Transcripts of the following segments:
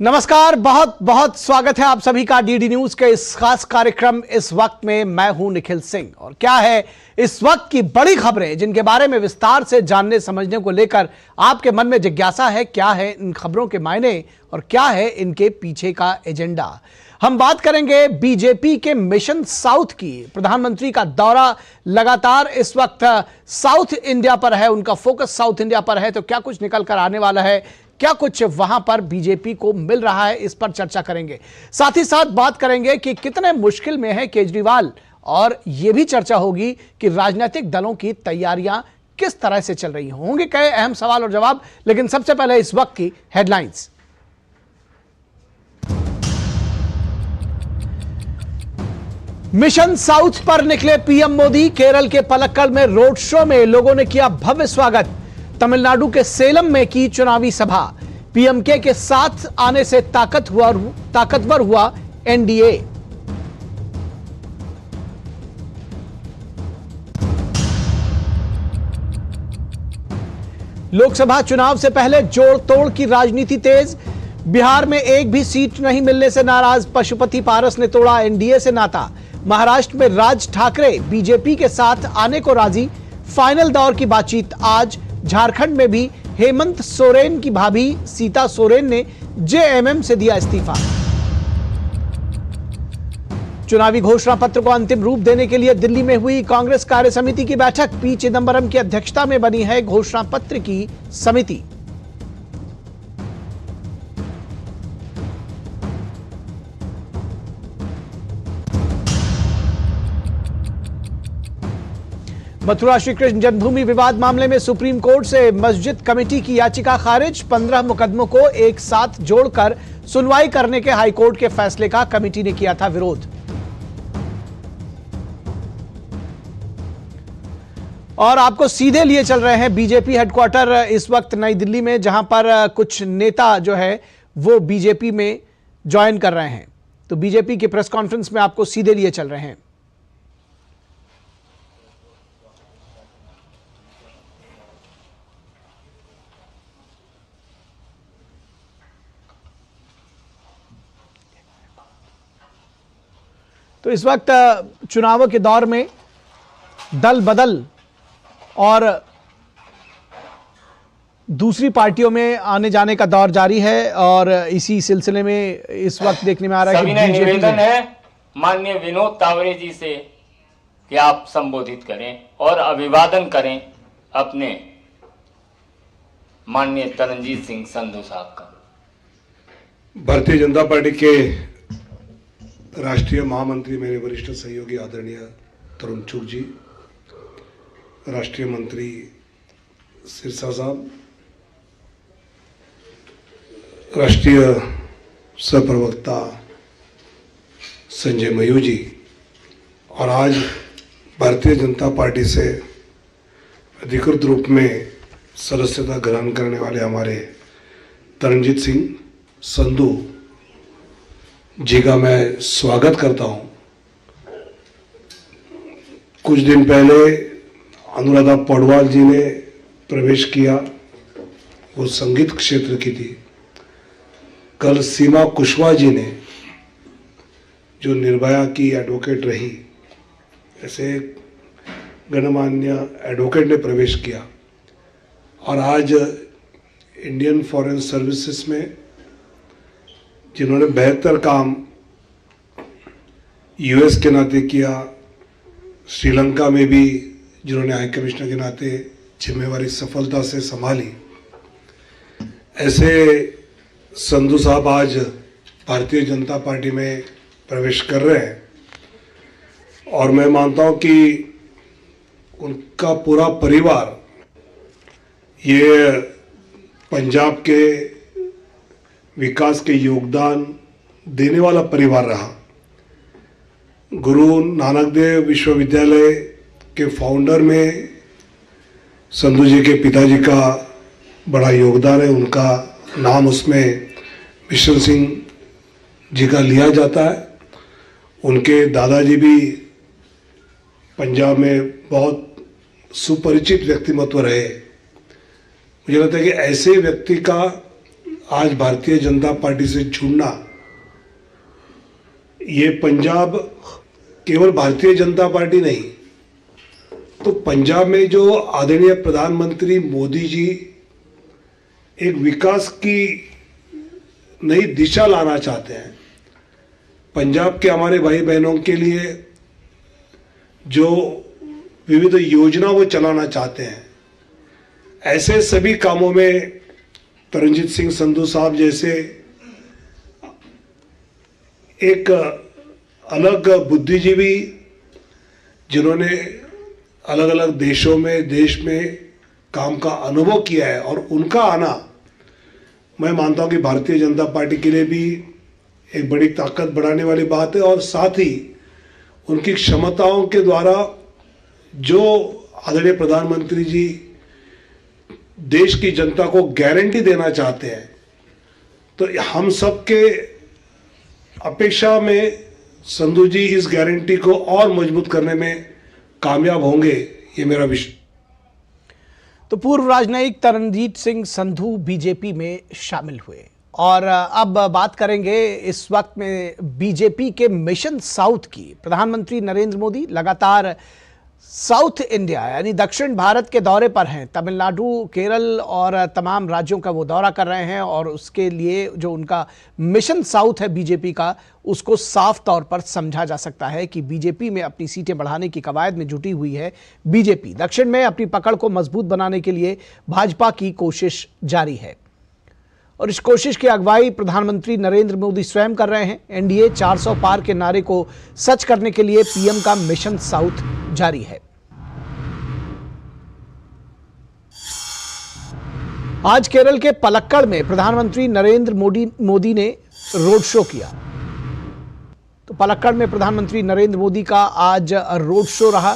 नमस्कार, बहुत बहुत स्वागत है आप सभी का डीडी न्यूज के इस खास कार्यक्रम इस वक्त में। मैं हूं निखिल सिंह और क्या है इस वक्त की बड़ी खबरें जिनके बारे में विस्तार से जानने समझने को लेकर आपके मन में जिज्ञासा है। क्या है इन खबरों के मायने और क्या है इनके पीछे का एजेंडा। हम बात करेंगे बीजेपी के मिशन साउथ की। प्रधानमंत्री का दौरा लगातार इस वक्त साउथ इंडिया पर है, उनका फोकस साउथ इंडिया पर है। तो क्या कुछ निकल कर आने वाला है, क्या कुछ वहां पर बीजेपी को मिल रहा है, इस पर चर्चा करेंगे। साथ ही साथ बात करेंगे कि कितने मुश्किल में है केजरीवाल और यह भी चर्चा होगी कि राजनीतिक दलों की तैयारियां किस तरह से चल रही होंगे। कई अहम सवाल और जवाब, लेकिन सबसे पहले इस वक्त की हेडलाइंस। मिशन साउथ पर निकले पीएम मोदी। केरल के पलक्कड़ में रोड शो में लोगों ने किया भव्य स्वागत। तमिलनाडु के सेलम में की चुनावी सभा। पीएमके के साथ आने से ताकतवर हुआ एनडीए। लोकसभा चुनाव से पहले जोड़ तोड़ की राजनीति तेज। बिहार में एक भी सीट नहीं मिलने से नाराज पशुपति पारस ने तोड़ा एनडीए से नाता। महाराष्ट्र में राज ठाकरे बीजेपी के साथ आने को राजी। फाइनल दौर की बातचीत आज। झारखंड में भी हेमंत सोरेन की भाभी सीता सोरेन ने जेएमएम से दिया इस्तीफा। चुनावी घोषणा पत्र को अंतिम रूप देने के लिए दिल्ली में हुई कांग्रेस कार्य समिति की बैठक। पी चिदंबरम की अध्यक्षता में बनी है घोषणा पत्र की समिति। मथुरा श्री कृष्ण जन्मभूमि विवाद मामले में सुप्रीम कोर्ट से मस्जिद कमेटी की याचिका खारिज। 15 मुकदमों को एक साथ जोड़कर सुनवाई करने के हाईकोर्ट के फैसले का कमेटी ने किया था विरोध। और आपको सीधे लिए चल रहे हैं बीजेपी हेडक्वार्टर इस वक्त नई दिल्ली में, जहां पर कुछ नेता जो है वो बीजेपी में ज्वाइन कर रहे हैं। तो बीजेपी के प्रेस कॉन्फ्रेंस में आपको सीधे लिए चल रहे हैं। तो इस वक्त चुनावों के दौर में दल बदल और दूसरी पार्टियों में आने जाने का दौर जारी है और इसी सिलसिले में इस वक्त देखने में आ रहा है कि निवेदन है माननीय विनोद तावरे जी से कि आप संबोधित करें और अभिवादन करें अपने माननीय तरनजीत सिंह संधू साहब का। भारतीय जनता पार्टी के राष्ट्रीय महामंत्री, मेरे वरिष्ठ सहयोगी आदरणीय तरुण चुग जी, राष्ट्रीय मंत्री सिरसा साहब, राष्ट्रीय सहप्रवक्ता संजय मयूर जी, और आज भारतीय जनता पार्टी से अधिकृत रूप में सदस्यता ग्रहण करने वाले हमारे तरनजीत सिंह संधू जी का मैं स्वागत करता हूं। कुछ दिन पहले अनुराधा पौडवाल जी ने प्रवेश किया, वो संगीत क्षेत्र की थी। कल सीमा कुशवाहा जी ने, जो निर्भया की एडवोकेट रही, ऐसे गणमान्य एडवोकेट ने प्रवेश किया। और आज इंडियन फॉरेन सर्विसेज में जिन्होंने बेहतर काम यूएस के नाते किया, श्रीलंका में भी जिन्होंने हाई कमिश्नर के नाते जिम्मेवारी सफलता से संभाली, ऐसे संधू साहब आज भारतीय जनता पार्टी में प्रवेश कर रहे हैं। और मैं मानता हूं कि उनका पूरा परिवार ये पंजाब के विकास के योगदान देने वाला परिवार रहा। गुरु नानक देव विश्वविद्यालय के फाउंडर में संधू जी के पिताजी का बड़ा योगदान है। उनका नाम उसमें मिशन सिंह जी का लिया जाता है। उनके दादाजी भी पंजाब में बहुत सुपरिचित व्यक्तिमत्व रहे। मुझे लगता है कि ऐसे व्यक्ति का आज भारतीय जनता पार्टी से जुड़ना, ये पंजाब केवल भारतीय जनता पार्टी नहीं, तो पंजाब में जो आदरणीय प्रधानमंत्री मोदी जी एक विकास की नई दिशा लाना चाहते हैं, पंजाब के हमारे भाई बहनों के लिए जो विविध योजना वो चलाना चाहते हैं, ऐसे सभी कामों में तरनजीत सिंह संधू साहब जैसे एक अलग बुद्धिजीवी, जिन्होंने अलग अलग देशों में, देश में काम का अनुभव किया है, और उनका आना मैं मानता हूं कि भारतीय जनता पार्टी के लिए भी एक बड़ी ताकत बढ़ाने वाली बात है। और साथ ही उनकी क्षमताओं के द्वारा जो आदरणीय प्रधानमंत्री जी देश की जनता को गारंटी देना चाहते हैं, तो हम सबके अपेक्षा में संधू जी इस गारंटी को और मजबूत करने में कामयाब होंगे, ये मेरा विश्वास। तो पूर्व राजनयिक तरनजीत सिंह संधू बीजेपी में शामिल हुए। और अब बात करेंगे इस वक्त में बीजेपी के मिशन साउथ की। प्रधानमंत्री नरेंद्र मोदी लगातार साउथ इंडिया यानी दक्षिण भारत के दौरे पर हैं। तमिलनाडु, केरल और तमाम राज्यों का वो दौरा कर रहे हैं, और उसके लिए जो उनका मिशन साउथ है बीजेपी का, उसको साफ तौर पर समझा जा सकता है कि बीजेपी में अपनी सीटें बढ़ाने की कवायद में जुटी हुई है। बीजेपी दक्षिण में अपनी पकड़ को मजबूत बनाने के लिए भाजपा की कोशिश जारी है, और इस कोशिश की अगुवाई प्रधानमंत्री नरेंद्र मोदी स्वयं कर रहे हैं। एनडीए 400 पार के नारे को सच करने के लिए पीएम का मिशन साउथ जारी है। आज केरल के पलक्कड़ में प्रधानमंत्री नरेंद्र मोदी ने रोड शो किया। तो पलक्कड़ में प्रधानमंत्री नरेंद्र मोदी का आज रोड शो रहा,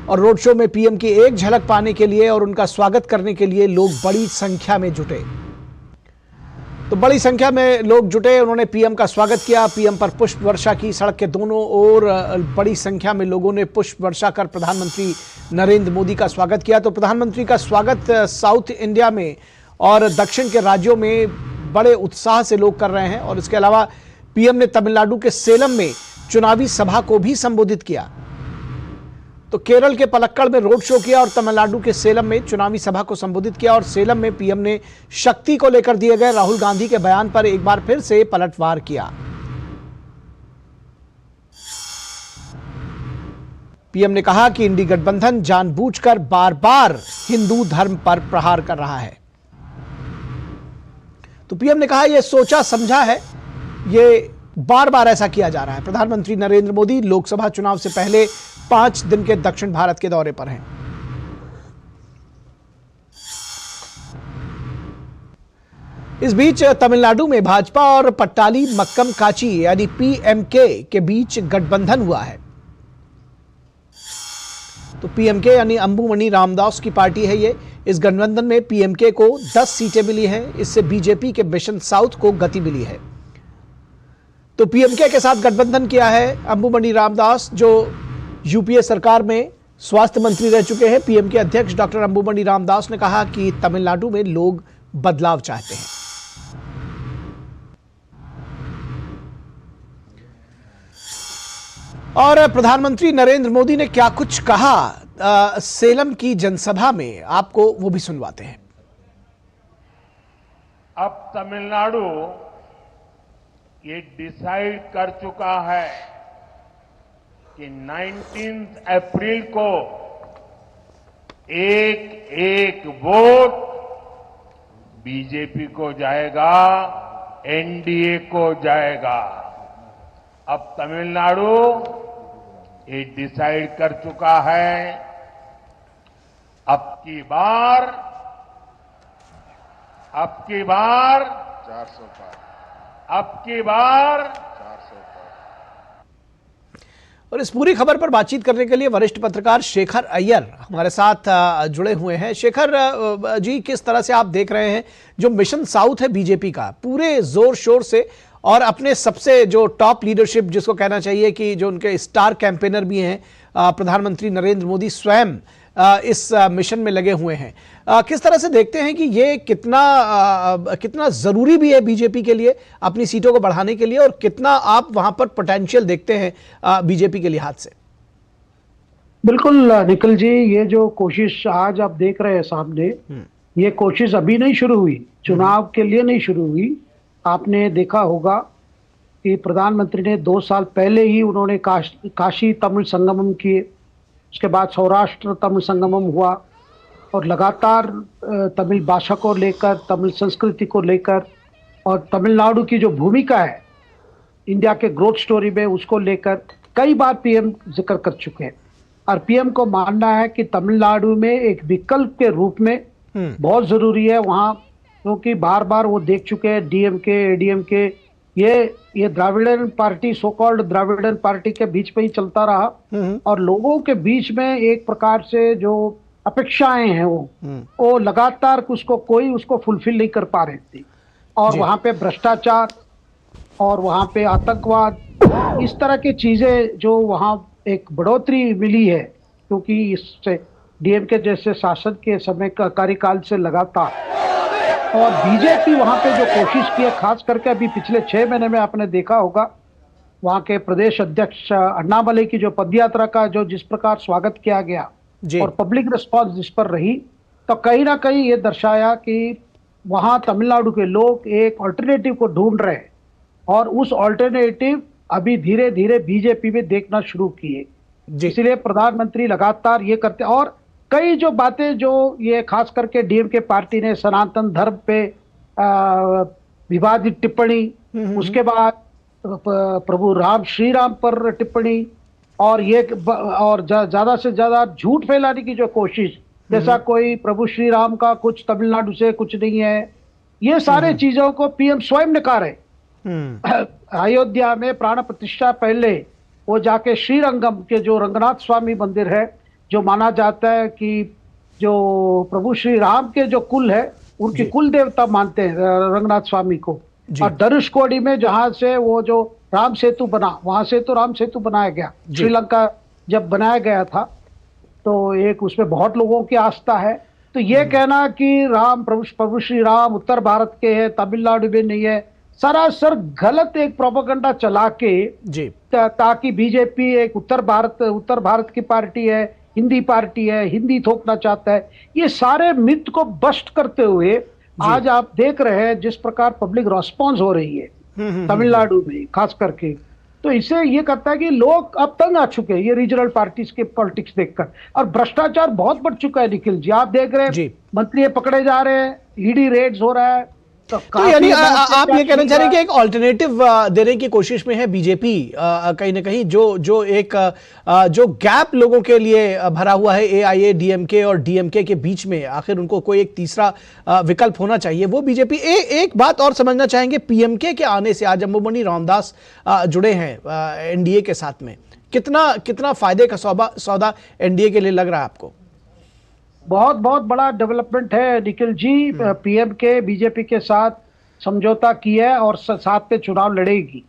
और रोड शो में पीएम की एक झलक पाने के लिए और उनका स्वागत करने के लिए लोग बड़ी संख्या में जुटे। तो बड़ी संख्या में लोग जुटे, उन्होंने पीएम का स्वागत किया, पीएम पर पुष्प वर्षा की। सड़क के दोनों ओर बड़ी संख्या में लोगों ने पुष्प वर्षा कर प्रधानमंत्री नरेंद्र मोदी का स्वागत किया। तो प्रधानमंत्री का स्वागत साउथ इंडिया में और दक्षिण के राज्यों में बड़े उत्साह से लोग कर रहे हैं। और इसके अलावा पीएम ने तमिलनाडु के सेलम में चुनावी सभा को भी संबोधित किया। तो केरल के पलक्कड़ में रोड शो किया और तमिलनाडु के सेलम में चुनावी सभा को संबोधित किया। और सेलम में पीएम ने शक्ति को लेकर दिए गए राहुल गांधी के बयान पर एक बार फिर से पलटवार किया। पीएम ने कहा कि इंडी गठबंधन जानबूझकर बार बार हिंदू धर्म पर प्रहार कर रहा है। तो पीएम ने कहा यह सोचा समझा है, ये बार बार ऐसा किया जा रहा है। प्रधानमंत्री नरेंद्र मोदी लोकसभा चुनाव से पहले 5 दिन के दक्षिण भारत के दौरे पर हैं। इस बीच तमिलनाडु में भाजपा और पट्टाली मक्कम काची यानी पीएमके के बीच गठबंधन हुआ है। तो पीएमके यानी अंबुमणि रामदास की पार्टी है ये। इस गठबंधन में पीएमके को 10 सीटें मिली हैं। इससे बीजेपी के मिशन साउथ को गति मिली है। तो पीएमके के साथ गठबंधन किया है अंबुमणि रामदास, जो यूपीए सरकार में स्वास्थ्य मंत्री रह चुके हैं। पीएमके अध्यक्ष डॉक्टर अंबुमणि रामदास ने कहा कि तमिलनाडु में लोग बदलाव चाहते हैं। और प्रधानमंत्री नरेंद्र मोदी ने क्या कुछ कहा सेलम की जनसभा में, आपको वो भी सुनवाते हैं। अब तमिलनाडु ये डिसाइड कर चुका है कि 19 अप्रैल को एक वोट बीजेपी को जाएगा, एनडीए को जाएगा। अब तमिलनाडु ये डिसाइड कर चुका है, अब की बार 400 पार, अब की बार 400 पार। और इस पूरी खबर पर बातचीत करने के लिए वरिष्ठ पत्रकार शेखर अय्यर हमारे साथ जुड़े हुए हैं। शेखर जी, किस तरह से आप देख रहे हैं जो मिशन साउथ है बीजेपी का, पूरे जोर शोर से, और अपने सबसे जो टॉप लीडरशिप जिसको कहना चाहिए कि जो उनके स्टार कैंपेनर भी हैं, प्रधानमंत्री नरेंद्र मोदी स्वयं इस मिशन में लगे हुए हैं। किस तरह से देखते हैं कि ये कितना जरूरी भी है बीजेपी के लिए अपनी सीटों को बढ़ाने के लिए, और कितना आप वहां पर पोटेंशियल देखते हैं बीजेपी के लिहाज से? बिल्कुल निखिल जी, ये जो कोशिश आज आप देख रहे हैं सामने, ये कोशिश अभी नहीं शुरू हुई, चुनाव के लिए नहीं शुरू हुई। आपने देखा होगा कि प्रधानमंत्री ने 2 साल पहले ही उन्होंने काशी तमिल संगमम किए, उसके बाद सौराष्ट्र तमिल संगमम हुआ, और लगातार तमिल भाषा को लेकर, तमिल संस्कृति को लेकर, और तमिलनाडु की जो भूमिका है इंडिया के ग्रोथ स्टोरी में, उसको लेकर कई बार पीएम जिक्र कर चुके हैं। और पीएम को मानना है कि तमिलनाडु में एक विकल्प के रूप में बहुत जरूरी है वहाँ, क्योंकि बार बार वो देख चुके हैं डीएमके एडीएमके, ये द्राविड़न पार्टी, सो कॉल्ड द्राविड़न पार्टी के बीच में ही चलता रहा, और लोगों के बीच में एक प्रकार से जो अपेक्षाएं हैं वो लगातार कोई उसको फुलफिल नहीं कर पा रहे थे। और वहाँ पे भ्रष्टाचार और वहाँ पे आतंकवाद, इस तरह की चीजें जो वहाँ एक बढ़ोतरी मिली है, क्योंकि इससे डीएमके जैसे शासन के समय का कार्यकाल से लगातार, और बीजेपी वहां पे जो कोशिश की है, खास करके अभी पिछले 6 महीने में आपने देखा होगा वहां के प्रदेश अध्यक्ष अन्नामलई की जो पदयात्रा का जो जिस प्रकार स्वागत किया गया और पब्लिक रिस्पांस जिस पर रही, तो कहीं ना कहीं ये दर्शाया कि वहां तमिलनाडु के लोग एक ऑल्टरनेटिव को ढूंढ रहे हैं, और उस ऑल्टरनेटिव अभी धीरे धीरे बीजेपी में देखना शुरू किए। इसलिए प्रधानमंत्री लगातार ये करते, और कई जो बातें जो ये खास करके डीएमके पार्टी ने सनातन धर्म पे विवादित टिप्पणी, उसके बाद प्रभु श्री राम पर टिप्पणी, और ज्यादा से ज्यादा झूठ फैलाने की जो कोशिश, जैसा कोई प्रभु श्री राम का कुछ तमिलनाडु से कुछ नहीं है, ये सारे चीजों को पीएम स्वयं नकारे। अयोध्या में प्राण प्रतिष्ठा पहले वो जाके श्रीरंगम के जो रंगनाथ स्वामी मंदिर है, जो माना जाता है कि जो प्रभु श्री राम के जो कुल है उनकी कुल देवता मानते हैं रंगनाथ स्वामी को, और धनुषकोडी में जहां से वो जो राम सेतु बना, वहां से तो राम सेतु बनाया गया, श्रीलंका जब बनाया गया था, तो एक उसमें बहुत लोगों की आस्था है। तो ये कहना कि प्रभु श्री राम उत्तर भारत के है, तमिलनाडु में नहीं है, सरासर गलत एक प्रोपेगेंडा चला के ताकि बीजेपी एक उत्तर भारत की पार्टी है, हिंदी पार्टी है, हिंदी थोपना चाहता है, ये सारे मिथ को बस्ट करते हुए आज आप देख रहे हैं जिस प्रकार पब्लिक रेस्पॉन्स हो रही है तमिलनाडु में खास करके, तो इसे ये करता है कि लोग अब तंग आ चुके हैं ये रीजनल पार्टीज के पॉलिटिक्स देखकर, और भ्रष्टाचार बहुत बढ़ चुका है निखिल जी, आप देख रहे हैं मंत्री पकड़े जा रहे हैं, ईडी रेड्स हो रहा है। तो यानी आप ये कहना चाह रहे हैं कि एक ऑल्टरनेटिव देने की कोशिश में है बीजेपी कहीं ना कहीं, जो गैप लोगों के लिए भरा हुआ है एआईए डीएमके और डीएमके के बीच में, आखिर उनको कोई एक तीसरा विकल्प होना चाहिए, वो बीजेपी। एक बात और समझना चाहेंगे, पीएमके के आने से आज अंबुमणि रामदास जुड़े हैं एनडीए के साथ में, कितना फायदे का सौदा एनडीए के लिए लग रहा है आपको? बहुत बड़ा डेवलपमेंट है निखिल जी। पीएम के बीजेपी के साथ समझौता किया है और साथ पे चुनाव लड़ेगी,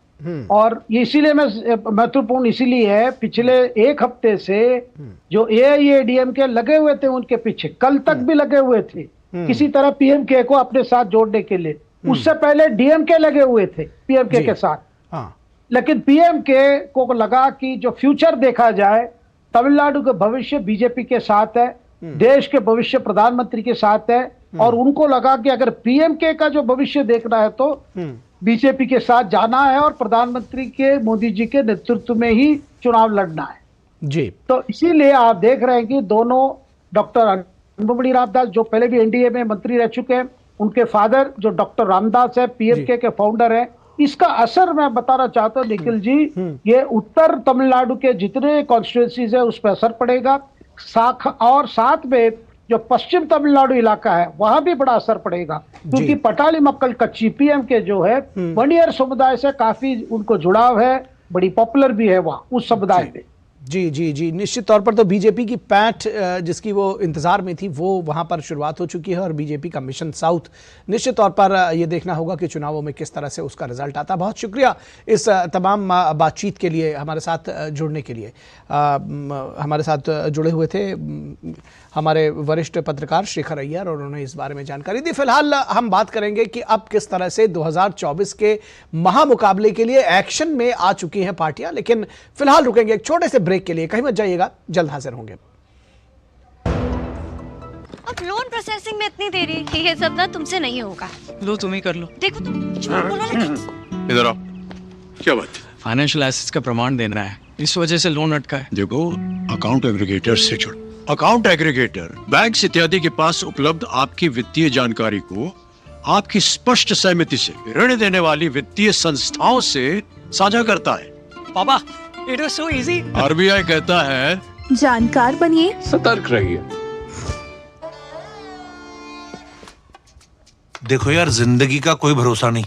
और ये इसीलिए महत्वपूर्ण इसीलिए है, पिछले 1 हफ्ते से जो एआईएडीएमके लगे हुए थे उनके पीछे, कल तक भी लगे हुए थे किसी तरह पीएमके को अपने साथ जोड़ने के लिए, उससे पहले डीएमके लगे हुए थे पीएमके के साथ, लेकिन पीएमके को लगा कि जो फ्यूचर देखा जाए, तमिलनाडु का भविष्य बीजेपी के साथ है, देश के भविष्य प्रधानमंत्री के साथ है, और उनको लगा कि अगर पीएमके का जो भविष्य देखना है तो बीजेपी के साथ जाना है, और प्रधानमंत्री के मोदी जी के नेतृत्व में ही चुनाव लड़ना है जी। तो इसीलिए आप देख रहे हैं कि दोनों डॉक्टर अंबुमणि रामदास जो पहले भी एनडीए में मंत्री रह चुके हैं, उनके फादर जो डॉक्टर रामदास है पीएमके के फाउंडर है, इसका असर मैं बताना चाहता हूँ निखिल जी, ये उत्तर तमिलनाडु के जितने कॉन्स्टिट्यूएंसीज है उस पर असर पड़ेगा, और साथ में जो पश्चिम तमिलनाडु इलाका है वहां भी बड़ा असर पड़ेगा, क्योंकि पटाली मक्कल कच्ची पीएम के जो है वणियर समुदाय से काफी उनको जुड़ाव है, बड़ी पॉपुलर भी है वहां उस समुदाय में। जी जी जी, निश्चित तौर पर तो बीजेपी की पैठ जिसकी वो इंतजार में थी वो वहां पर शुरुआत हो चुकी है और बीजेपी का मिशन साउथ निश्चित तौर पर ये देखना होगा कि चुनावों में किस तरह से उसका रिजल्ट आता है। बहुत शुक्रिया इस तमाम बातचीत के लिए, हमारे साथ जुड़ने के लिए। हमारे साथ जुड़े हुए थे हमारे वरिष्ठ पत्रकार शेखर अय्यर और उन्होंने इस बारे में जानकारी दी। फिलहाल हम बात करेंगे कि अब किस तरह से 2024 के महामुकाबले के लिए एक्शन में आ चुकी हैं पार्टियां, लेकिन फिलहाल रुकेंगे एक छोटे से ब्रेक के लिए। कहीं मत जाइएगा, जल्द हाजिर होंगे। अब लोन प्रोसेसिंग में इतनी देरी, ये सब ना तुमसे नहीं होगा। लो तुम ही कर लो। देखो झूठ बोलो लेकिन। इधर आओ। क्या बात? फाइनेंशियल एसेट्स का प्रमाण देना है, इस वजह से लोन अटका है। देखो, अकाउंट एग्रीगेटर से जुड़ो। अकाउंट एग्रीगेटर बैंक इत्यादि के पास उपलब्ध आपकी वित्तीय जानकारी को आपकी स्पष्ट सहमति से ऋण देने वाली वित्तीय संस्थाओं से साझा करता है। पापा, it was so easy. RBI कहता है जानकार बनिए, सतर्क रहिए। देखो यार, जिंदगी का कोई भरोसा नहीं,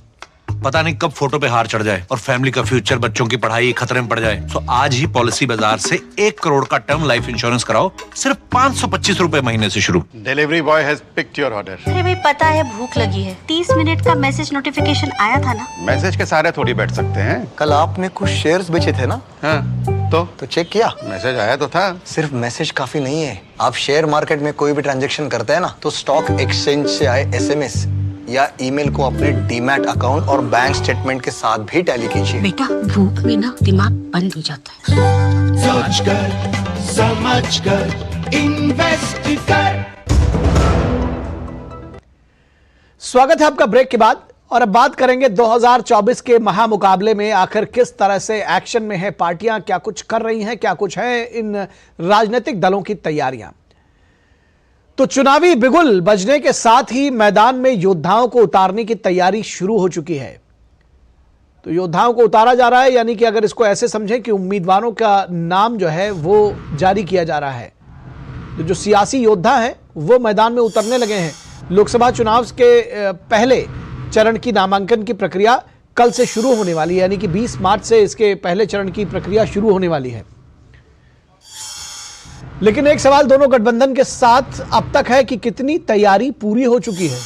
पता नहीं कब फोटो पे हार चढ़ जाए और फैमिली का फ्यूचर, बच्चों की पढ़ाई खतरे में पड़ जाए। तो आज ही पॉलिसी बाजार से 1 करोड़ का टर्म लाइफ इंश्योरेंस कराओ, सिर्फ 525 रुपए महीने से शुरू। Delivery boy has picked your order. अरे भाई, पता है भूख लगी है। 30 मिनट का मैसेज नोटिफिकेशन आया था ना। मैसेज के सारे थोड़ी बैठ सकते हैं। कल आपने कुछ शेयर्स बेचे थे ना? हाँ, तो चेक किया? मैसेज आया तो था। सिर्फ मैसेज काफी नहीं है। आप शेयर मार्केट में कोई भी ट्रांजैक्शन करते हैं ना, तो स्टॉक एक्सचेंज से आए एसएमएस या ईमेल को अपने डीमैट अकाउंट और बैंक स्टेटमेंट के साथ भी टैली कीजिए। बेटा, भूख में ना दिमाग बंद हो जाता है। सोच कर, समझ कर, इन्वेस्ट कर। स्वागत है आपका ब्रेक के बाद, और अब बात करेंगे 2024 के महामुकाबले में आखिर किस तरह से एक्शन में है पार्टियां, क्या कुछ कर रही हैं, क्या कुछ है इन राजनीतिक दलों की तैयारियां। तो चुनावी बिगुल बजने के साथ ही मैदान में योद्धाओं को उतारने की तैयारी शुरू हो चुकी है। तो योद्धाओं को उतारा जा रहा है, यानी कि अगर इसको ऐसे समझें कि उम्मीदवारों का नाम जो है वो जारी किया जा रहा है। तो जो सियासी योद्धा हैं वो मैदान में उतरने लगे हैं। लोकसभा चुनाव के पहले चरण की नामांकन की प्रक्रिया कल से शुरू होने वाली है, यानी कि 20 मार्च से इसके पहले चरण की प्रक्रिया शुरू होने वाली है। लेकिन एक सवाल दोनों गठबंधन के साथ अब तक है कि कितनी तैयारी पूरी हो चुकी है।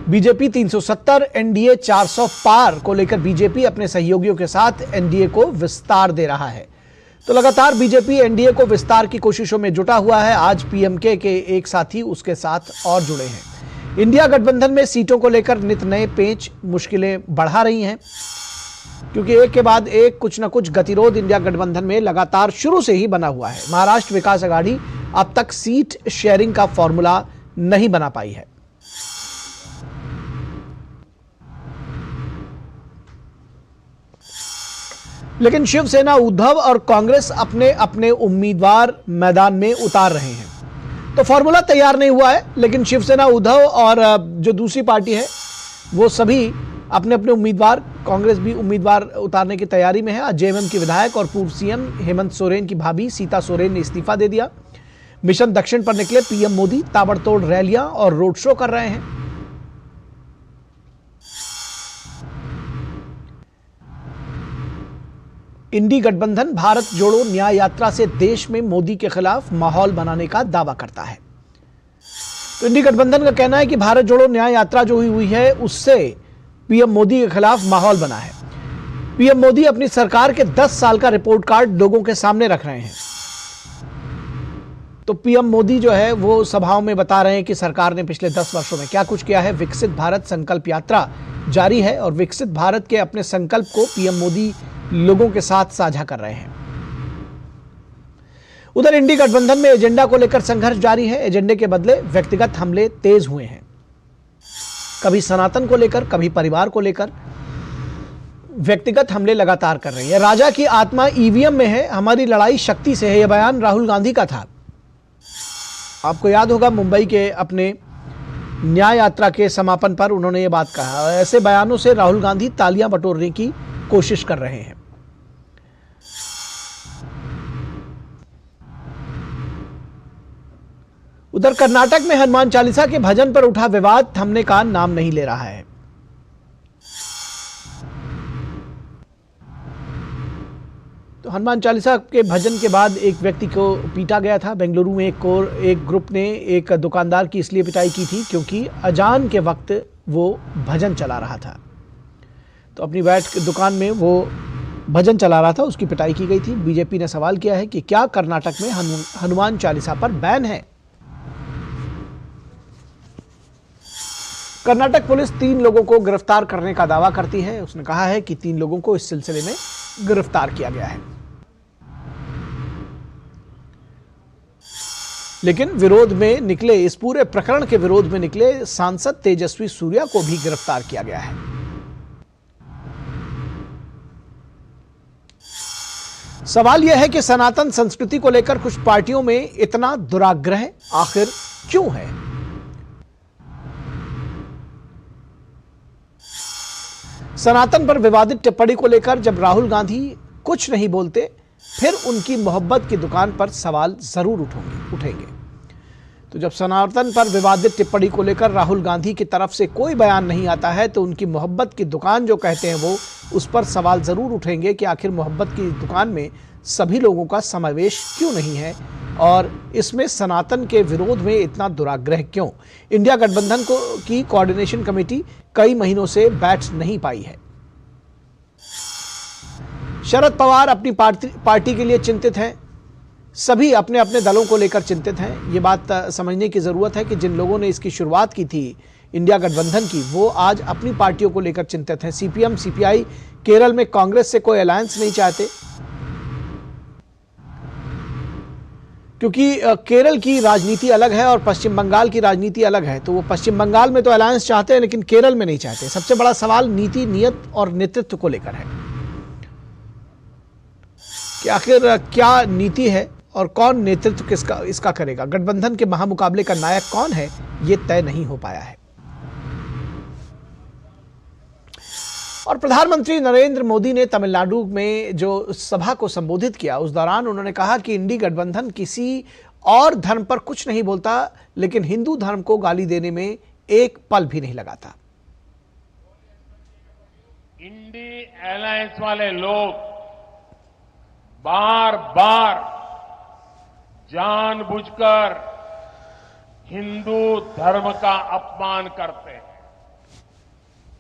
बीजेपी 370, एनडीए 400 पार को लेकर बीजेपी अपने सहयोगियों के साथ एनडीए को विस्तार दे रहा है। तो लगातार बीजेपी एनडीए को विस्तार की कोशिशों में जुटा हुआ है। आज पीएमके के एक साथी उसके साथ और जुड़े हैं। इंडिया गठबंधन में सीटों को लेकर नित नए पेंच मुश्किलें बढ़ा रही हैं, क्योंकि एक के बाद एक कुछ न कुछ गतिरोध इंडिया गठबंधन में लगातार शुरू से ही बना हुआ है। महाराष्ट्र विकास अघाड़ी अब तक सीट शेयरिंग का फॉर्मूला नहीं बना पाई है। लेकिन शिवसेना, उद्धव और कांग्रेस अपने अपने उम्मीदवार मैदान में उतार रहे हैं। तो फॉर्मूला तैयार नहीं हुआ है, लेकिन शिवसेना, उद्धव और जो दूसरी पार्टी है वो सभी अपने अपने उम्मीदवार, कांग्रेस भी उम्मीदवार उतारने की तैयारी में है। आज जेएमएम की विधायक और पूर्व सीएम हेमंत सोरेन की भाभी सीता सोरेन ने इस्तीफा दे दिया। मिशन दक्षिण पर निकले पीएम मोदी ताबड़तोड़ रैलियां और रोड शो कर रहे हैं। इंडी गठबंधन भारत जोड़ो न्याय यात्रा से देश में मोदी के खिलाफ माहौल बनाने का दावा करता है। तो इंडी गठबंधन का कहना है कि भारत जोड़ो न्याय यात्रा जो हुई है उससे पीएम मोदी के खिलाफ माहौल बना है। पीएम मोदी अपनी सरकार के 10 साल का रिपोर्ट कार्ड लोगों के सामने रख रहे हैं। तो पीएम मोदी जो है वो सभाओं में बता रहे हैं कि सरकार ने पिछले 10 वर्षों में क्या कुछ किया है। विकसित भारत संकल्प यात्रा जारी है और विकसित भारत के अपने संकल्प को पीएम मोदी लोगों के साथ साझा कर रहे हैं। उधर इंडी गठबंधन में एजेंडा को लेकर संघर्ष जारी है। एजेंडे के बदले व्यक्तिगत हमले तेज हुए हैं। कभी सनातन को लेकर, कभी परिवार को लेकर व्यक्तिगत हमले लगातार कर रही है। राजा की आत्मा ईवीएम में है, हमारी लड़ाई शक्ति से है, यह बयान राहुल गांधी का था। आपको याद होगा मुंबई के अपने न्याय यात्रा के समापन पर उन्होंने ये बात कहा। ऐसे बयानों से राहुल गांधी तालियां बटोरने की कोशिश कर रहे हैं। उधर कर्नाटक में हनुमान चालीसा के भजन पर उठा विवाद थमने का नाम नहीं ले रहा है। तो हनुमान चालीसा के भजन के बाद एक व्यक्ति को पीटा गया था। बेंगलुरु में एक ग्रुप ने एक दुकानदार की इसलिए पिटाई की थी क्योंकि अजान के वक्त वो भजन चला रहा था। तो अपनी दुकान में वो भजन चला रहा था, उसकी पिटाई की गई थी। बीजेपी ने सवाल किया है कि क्या कर्नाटक में हनुमान चालीसा पर बैन है। कर्नाटक पुलिस 3 लोगों को गिरफ्तार करने का दावा करती है। उसने कहा है कि 3 लोगों को इस सिलसिले में गिरफ्तार किया गया है। लेकिन इस पूरे प्रकरण के विरोध में निकले सांसद तेजस्वी सूर्या को भी गिरफ्तार किया गया है। सवाल यह है कि सनातन संस्कृति को लेकर कुछ पार्टियों में इतना दुराग्रह आखिर क्यों है? सनातन पर विवादित टिप्पणी को लेकर जब राहुल गांधी कुछ नहीं बोलते, फिर उनकी मोहब्बत की दुकान पर सवाल जरूर उठेंगे। तो जब सनातन पर विवादित टिप्पणी को लेकर राहुल गांधी की तरफ से कोई बयान नहीं आता है, तो उनकी मोहब्बत की दुकान जो कहते हैं वो उस पर सवाल जरूर उठेंगे कि आखिर मोहब्बत की दुकान में सभी लोगों का समावेश क्यों नहीं है और इसमें सनातन के विरोध में इतना दुराग्रह क्यों? इंडिया गठबंधन की कोऑर्डिनेशन कमेटी कई महीनों से बैठ नहीं पाई है। शरद पवार अपनी पार्टी के लिए चिंतित हैं, सभी अपने अपने दलों को लेकर चिंतित हैं। ये बात समझने की जरूरत है कि जिन लोगों ने इसकी शुरुआत की थी इंडिया गठबंधन की, वो आज अपनी पार्टियों को लेकर चिंतित हैं। सीपीएम सीपीआई केरल में कांग्रेस से कोई अलायंस नहीं चाहते क्योंकि केरल की राजनीति अलग है और पश्चिम बंगाल की राजनीति अलग है। तो वो पश्चिम बंगाल में तो अलायंस चाहते हैं लेकिन केरल में नहीं चाहते। सबसे बड़ा सवाल नीति, नियत और नेतृत्व को लेकर है कि आखिर क्या नीति है और कौन नेतृत्व इसका करेगा। गठबंधन के महामुकाबले का नायक कौन है, ये तय नहीं हो पाया है। और प्रधानमंत्री नरेंद्र मोदी ने तमिलनाडु में जो सभा को संबोधित किया, उस दौरान उन्होंने कहा कि इंडी गठबंधन किसी और धर्म पर कुछ नहीं बोलता, लेकिन हिंदू धर्म को गाली देने में एक पल भी नहीं लगाता। इंडी अलायंस वाले लोग बार बार जानबूझकर हिंदू धर्म का अपमान करते हैं।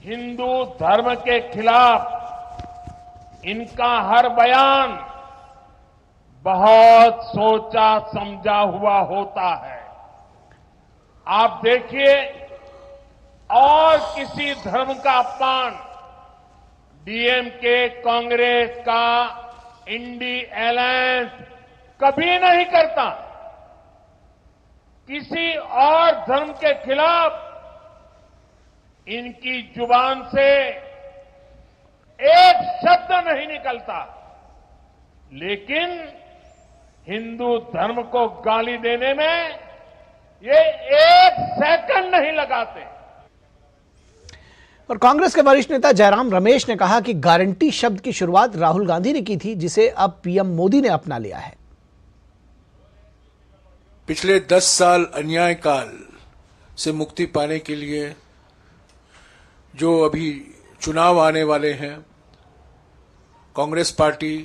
हिंदू धर्म के खिलाफ इनका हर बयान बहुत सोचा समझा हुआ होता है। आप देखिए, और किसी धर्म का अपमान डीएमके, कांग्रेस का इंडी अलायंस कभी नहीं करता। किसी और धर्म के खिलाफ इनकी जुबान से एक शब्द नहीं निकलता, लेकिन हिंदू धर्म को गाली देने में ये एक सेकंड नहीं लगाते। और कांग्रेस के वरिष्ठ नेता जयराम रमेश ने कहा कि गारंटी शब्द की शुरुआत राहुल गांधी ने की थी, जिसे अब पीएम मोदी ने अपना लिया है। पिछले 10 साल अन्याय काल से मुक्ति पाने के लिए जो अभी चुनाव आने वाले हैं, कांग्रेस पार्टी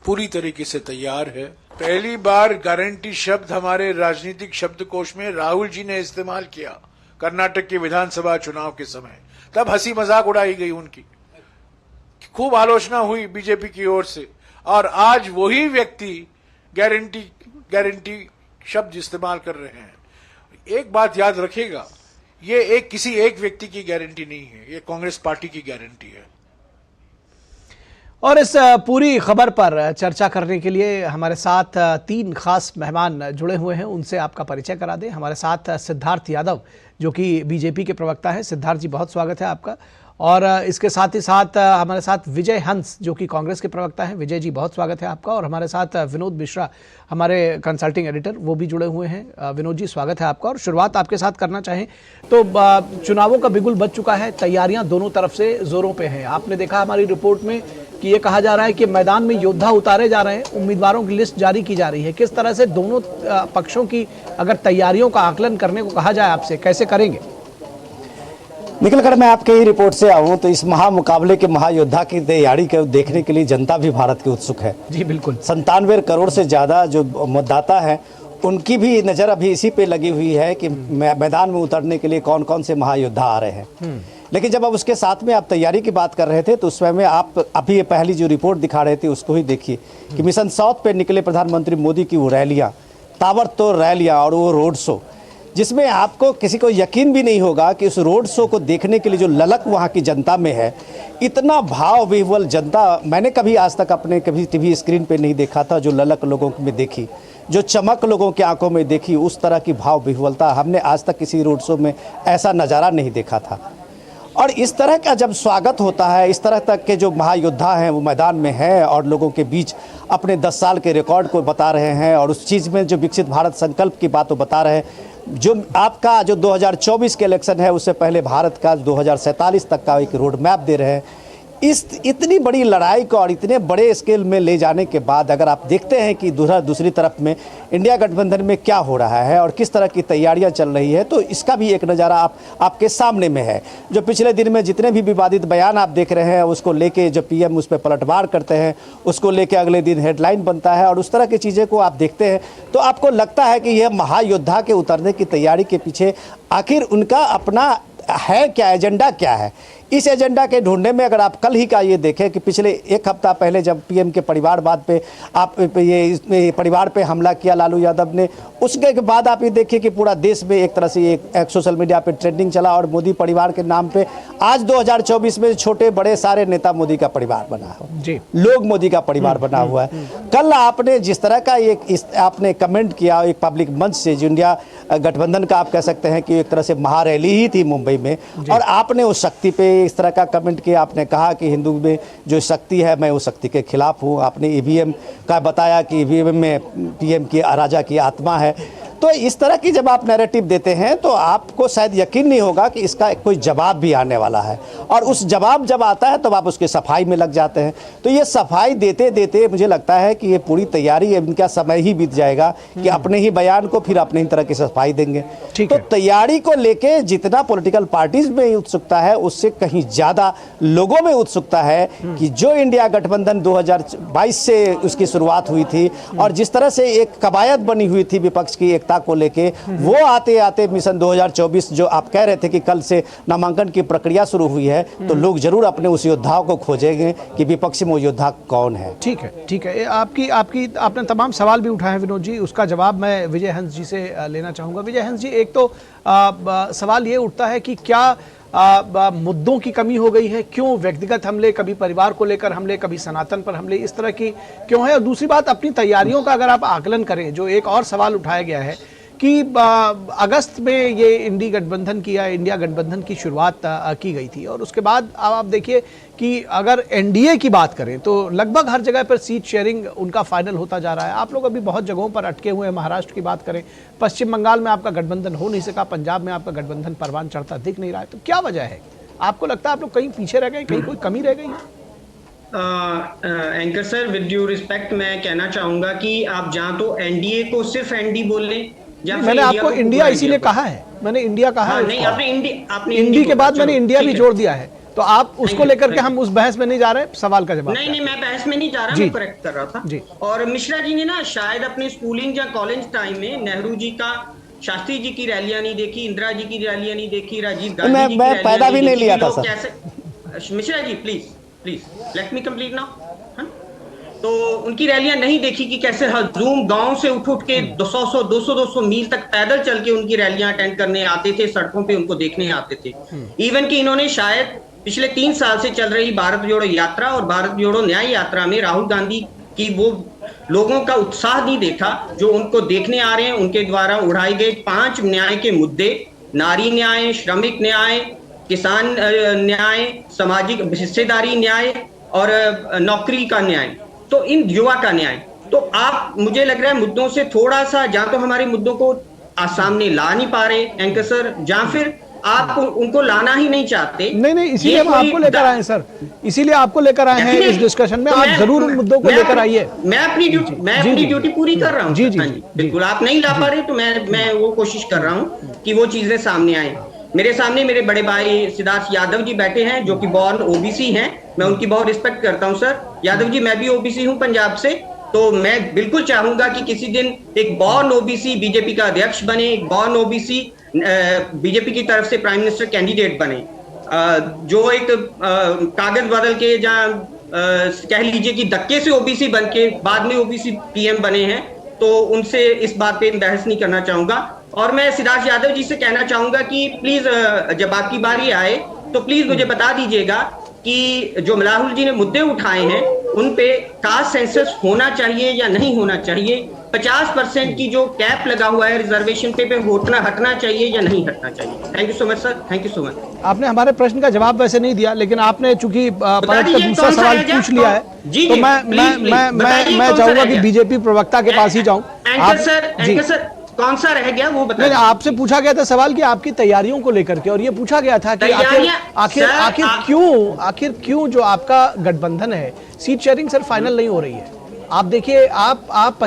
पूरी तरीके से तैयार है। पहली बार गारंटी शब्द हमारे राजनीतिक शब्दकोश में राहुल जी ने इस्तेमाल किया कर्नाटक के विधानसभा चुनाव के समय। तब हंसी मजाक उड़ाई गई उनकी, खूब आलोचना हुई बीजेपी की ओर से, और आज वही व्यक्ति गारंटी शब्द इस्तेमाल कर रहे हैं। एक बात याद रखिएगा, ये किसी एक व्यक्ति की गारंटी नहीं है, ये कांग्रेस पार्टी की गारंटी है। और इस पूरी खबर पर चर्चा करने के लिए हमारे साथ 3 खास मेहमान जुड़े हुए हैं, उनसे आपका परिचय करा दें। हमारे साथ सिद्धार्थ यादव जो कि बीजेपी के प्रवक्ता हैं। सिद्धार्थ जी, बहुत स्वागत है आपका। और इसके साथ ही साथ हमारे साथ विजय हंस जो कि कांग्रेस के प्रवक्ता हैं। विजय जी, बहुत स्वागत है आपका। और हमारे साथ विनोद मिश्रा, हमारे कंसल्टिंग एडिटर, वो भी जुड़े हुए हैं। विनोद जी, स्वागत है आपका। और शुरुआत आपके साथ करना चाहें तो चुनावों का बिगुल बज चुका है, तैयारियां दोनों तरफ से जोरों पे हैं। आपने देखा हमारी रिपोर्ट में कि ये कहा जा रहा है कि मैदान में योद्धा उतारे जा रहे हैं, उम्मीदवारों की लिस्ट जारी की जा रही है। किस तरह से दोनों पक्षों की अगर तैयारियों का आकलन करने को कहा जाए आपसे, कैसे करेंगे? निकल कर मैं आपके ही रिपोर्ट से आऊं तो इस महामुकाबले के महायोद्धा की तैयारी को देखने के लिए जनता भी भारत की उत्सुक है। जी बिल्कुल। 97 करोड़ से ज़्यादा जो मतदाता हैं उनकी भी नज़र अभी इसी पे लगी हुई है कि मैदान में उतरने के लिए कौन कौन से महायोद्धा आ रहे हैं। लेकिन जब अब उसके साथ में आप तैयारी की बात कर रहे थे तो उस समय में आप अभी ये पहली जो रिपोर्ट दिखा रहे थे उसको ही देखिए कि मिशन साउथ पे निकले प्रधानमंत्री मोदी की वो रैलियाँ, ताबड़तोड़ रैलियाँ और वो रोड शो, जिसमें आपको किसी को यकीन भी नहीं होगा कि उस रोड शो को देखने के लिए जो ललक वहाँ की जनता में है, इतना भाव विह्वल जनता मैंने कभी आज तक अपने कभी टीवी स्क्रीन पे नहीं देखा था। जो ललक लोगों में देखी, जो चमक लोगों की आंखों में देखी, उस तरह की भाव विह्वलता हमने आज तक किसी रोड शो में ऐसा नज़ारा नहीं देखा था। और इस तरह का जब स्वागत होता है, इस तरह तक के जो महायोद्धा हैं वो मैदान में हैं और लोगों के बीच अपने 10 साल के रिकॉर्ड को बता रहे हैं और उस चीज़ में जो विकसित भारत संकल्प की बात बता रहे हैं, जो आपका जो 2024 के इलेक्शन है उससे पहले भारत का 2047 तक का एक रोड मैप दे रहे हैं। इस इतनी बड़ी लड़ाई को और इतने बड़े स्केल में ले जाने के बाद अगर आप देखते हैं कि दूसरी तरफ में इंडिया गठबंधन में क्या हो रहा है और किस तरह की तैयारियां चल रही है, तो इसका भी एक नज़ारा आपके सामने में है। जो पिछले दिन में जितने भी विवादित बयान आप देख रहे हैं उसको लेके जो पीएम उस पर पलटवार करते हैं, उसको लेके अगले दिन हेडलाइन बनता है और उस तरह की चीज़ें को आप देखते हैं तो आपको लगता है कि यह महायोद्धा के उतरने की तैयारी के पीछे आखिर उनका अपना है क्या, एजेंडा क्या है। इस एजेंडा के ढूंढने में अगर आप कल ही का ये देखें कि पिछले एक हफ्ता पहले जब पीएम के परिवारवाद पे आप ये परिवार पे हमला किया लालू यादव ने, उसके बाद आप ये देखिए कि पूरा देश में एक तरह से एक सोशल मीडिया पे ट्रेंडिंग चला और मोदी परिवार के नाम पे आज 2024 में छोटे बड़े सारे नेता मोदी का परिवार बना हो जी, लोग मोदी का परिवार बना हुआ है। कल आपने जिस तरह का आपने कमेंट किया एक पब्लिक मंच से, जो इंडिया गठबंधन का आप कह सकते हैं कि एक तरह से महारैली ही थी मुंबई में, और आपने उस शक्ति पे इस तरह का कमेंट किया, आपने कहा कि हिंदू में जो शक्ति है मैं उस शक्ति के खिलाफ हूँ। आपने ईवीएम का बताया कि ईवीएम में पीएम की राजा की आत्मा है। तो इस तरह की जब आप नैरेटिव देते हैं तो आपको शायद यकीन नहीं होगा कि इसका कोई जवाब भी आने वाला है, और उस जवाब जब आता है तब आप उसके सफाई में लग जाते हैं। तो ये सफाई देते देते मुझे लगता है कि ये पूरी तैयारी इनका समय ही बीत जाएगा कि अपने ही बयान को फिर अपने ही तरह की सफाई देंगे। तो तैयारी को लेके जितना पॉलिटिकल पार्टीज में उत्सुकता है उससे कहीं ज़्यादा लोगों में उत्सुकता है कि जो इंडिया गठबंधन 2022 से उसकी शुरुआत हुई थी और जिस तरह से एक कवायद बनी हुई थी विपक्ष की एकता को लेके, वो आते आते मिशन 2024 जो आप कह रहे थे कि कल से नामांकन की प्रक्रिया शुरू हुई है, तो लोग जरूर अपने उस योद्धाओं को खोजेंगे कि विपक्षी में वो योद्धा कौन है। ठीक है, ठीक है। आपने तमाम सवाल भी उठाए विनोद जी, उसका जवाब मैं विजय हंस जी से लेना चाहूँगा। विजय हंस जी, एक तो सवाल ये उठता है कि क्या मुद्दों की कमी हो गई है, क्यों व्यक्तिगत हमले, कभी परिवार को लेकर हमले, कभी सनातन पर हमले, इस तरह की क्यों है। और दूसरी बात, अपनी तैयारियों का अगर आप आकलन करें, जो एक और सवाल उठाया गया है कि अगस्त में ये इंडिया गठबंधन की शुरुआत की गई थी, और उसके बाद अब आप देखिए कि अगर एनडीए की बात करें तो लगभग हर जगह पर सीट शेयरिंग उनका फाइनल होता जा रहा है। आप लोग अभी बहुत जगहों पर अटके हुए हैं। महाराष्ट्र की बात करें, पश्चिम बंगाल में आपका गठबंधन हो नहीं सका, पंजाब में आपका गठबंधन परवान चढ़ता दिख नहीं रहा है। तो क्या वजह है? आपको लगता है आप लोग कहीं पीछे रह गए, कहीं कोई कमी रह गई है? Anchor sir, with due respect मैं कहना चाहूंगा कि आप जहां तो एनडीए को सिर्फ एनडी बोल लें, मैंने आपको इंडिया इसीलिए कहा है, मैंने इंडिया कहा है। नहीं, आपने इंडी के बाद मैंने इंडिया भी जोड़ दिया है, तो आप उसको लेकर के हम उस बहस में नहीं जा रहे, सवाल का जवाब। नहीं, मैं बहस में नहीं जा रहा, मैं करेक्ट कर रहा था जी। और मिश्रा जी ने ना शायद अपने स्कूलिंग या कॉलेज टाइम में नेहरू जी का, शास्त्री जी की रैलियां नहीं देखी, इंदिरा जी की रैलियां नहीं देखी, राजीव गांधी जी की रैलियां पैदा भी नहीं लिया था sir. Mishra ji please let me complete now. तो उनकी रैलियां नहीं देखी कि कैसे हजूम गांव से उठ के 200 मील तक पैदल चल के उनकी रैलियां अटेंड करने आते थे, सड़कों पे उनको देखने आते थे। इवन कि इन्होंने शायद पिछले 3 साल से चल रही भारत जोड़ो यात्रा और भारत जोड़ो न्याय यात्रा में राहुल गांधी की वो लोगों का उत्साह नहीं देखा जो उनको देखने आ रहे हैं। उनके द्वारा उड़ाए गए 5 न्याय के मुद्दे, नारी न्याय, श्रमिक न्याय, किसान न्याय, सामाजिक हिस्सेदारी न्याय और नौकरी का न्याय, तो इन युवा का न्याय। तो आप, मुझे लग रहा है मुद्दों से थोड़ा सा, जहां तो हमारे मुद्दों को सामने ला नहीं पा रहे एंकर सर, जहां फिर आप उनको लाना ही नहीं चाहते। नहीं, इसीलिए हम आपको लेकर आए सर, इसीलिए आपको लेकर आए हैं इस डिस्कशन में। आप जरूर उन मुद्दों को लेकर आइए। मैं अपनी ड्यूटी पूरी कर रहा हूँ। जी, बिल्कुल। आप नहीं ला पा रहे तो मैं वो कोशिश कर रहा हूँ कि वो चीजें सामने आए। मेरे सामने मेरे बड़े भाई सिद्धार्थ यादव जी बैठे हैं जो कि बॉर्न ओबीसी हैं, मैं उनकी बहुत रिस्पेक्ट करता हूं सर। यादव जी, मैं भी ओबीसी हूं पंजाब से, तो मैं बिल्कुल चाहूंगा कि किसी दिन एक बॉर्न ओबीसी बीजेपी का अध्यक्ष बने, एक बॉर्न ओबीसी बीजेपी की तरफ से प्राइम मिनिस्टर कैंडिडेट बने, जो एक कागज बदल के जहां कह लीजिए कि धक्के से ओबीसी बन के बाद में ओबीसी पीएम बने हैं, तो उनसे इस बात पे बहस नहीं करना चाहूंगा। और मैं सिद्धार्थ यादव जी से कहना चाहूंगा कि प्लीज जब आपकी बारी आए तो प्लीज मुझे बता दीजिएगा कि जो राहुल जी ने मुद्दे उठाए हैं उन पे कास्ट सेंसस होना चाहिए या नहीं होना चाहिए, 50% की जो कैप लगा हुआ है रिजर्वेशन पे हटना चाहिए या नहीं हटना चाहिए। Thank you so much sir, thank you so much. आपने हमारे प्रश्न का जवाब वैसे नहीं दिया, लेकिन आपने चूंकि पलट कर दूसरा सवाल पूछ लिया है, तो मैं चाहूंगा कि बीजेपी प्रवक्ता के पास ही जाऊं। एंकर सर कौन सा रह गया वो बताइए। आपसे पूछा गया था सवाल कि आपकी तैयारियों को लेकर के, और ये पूछा गया था कि आखिर क्यों जो आपका गठबंधन है सीट शेयरिंग सर फाइनल नहीं हो रही है। आप देखिए, आप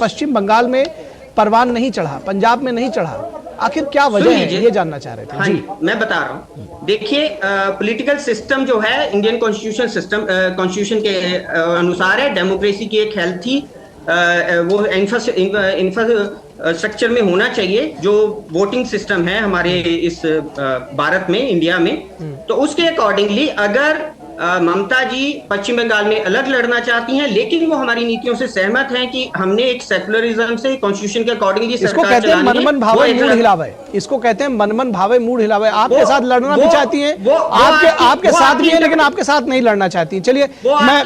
पश्चिम बंगाल में परवान नहीं चढ़ा, पंजाब में नहीं चढ़ा, आखिर क्या वजह है, ये जानना चाह रहे थे। जी मैं बता रहा हूँ। देखिए, पॉलिटिकल सिस्टम जो है इंडियन कॉन्स्टिट्यूशन सिस्टम, कॉन्स्टिट्यूशन के अनुसार है, डेमोक्रेसी की एक हेल्थी वो इंफ्रास्ट्रक्चर में होना चाहिए जो वोटिंग सिस्टम है हमारे इस भारत में, इंडिया में। तो उसके अकॉर्डिंगली अगर ममता जी पश्चिम बंगाल में अलग लड़ना चाहती हैं, लेकिन वो हमारी नीतियों से सहमत हैं कि हमने एक सेकुलरिज्म से कॉन्स्टिट्यूशन के अकॉर्डिंगली इसको कहते हैं मनमन भावे मूड हिलावे, इसको कहते हैं मनमन भावे मूड हिलावे। आपके साथ लड़ना भी चाहती हैं, आपके साथ भी है, लेकिन आपके साथ नहीं लड़ना चाहती। चलिए मैं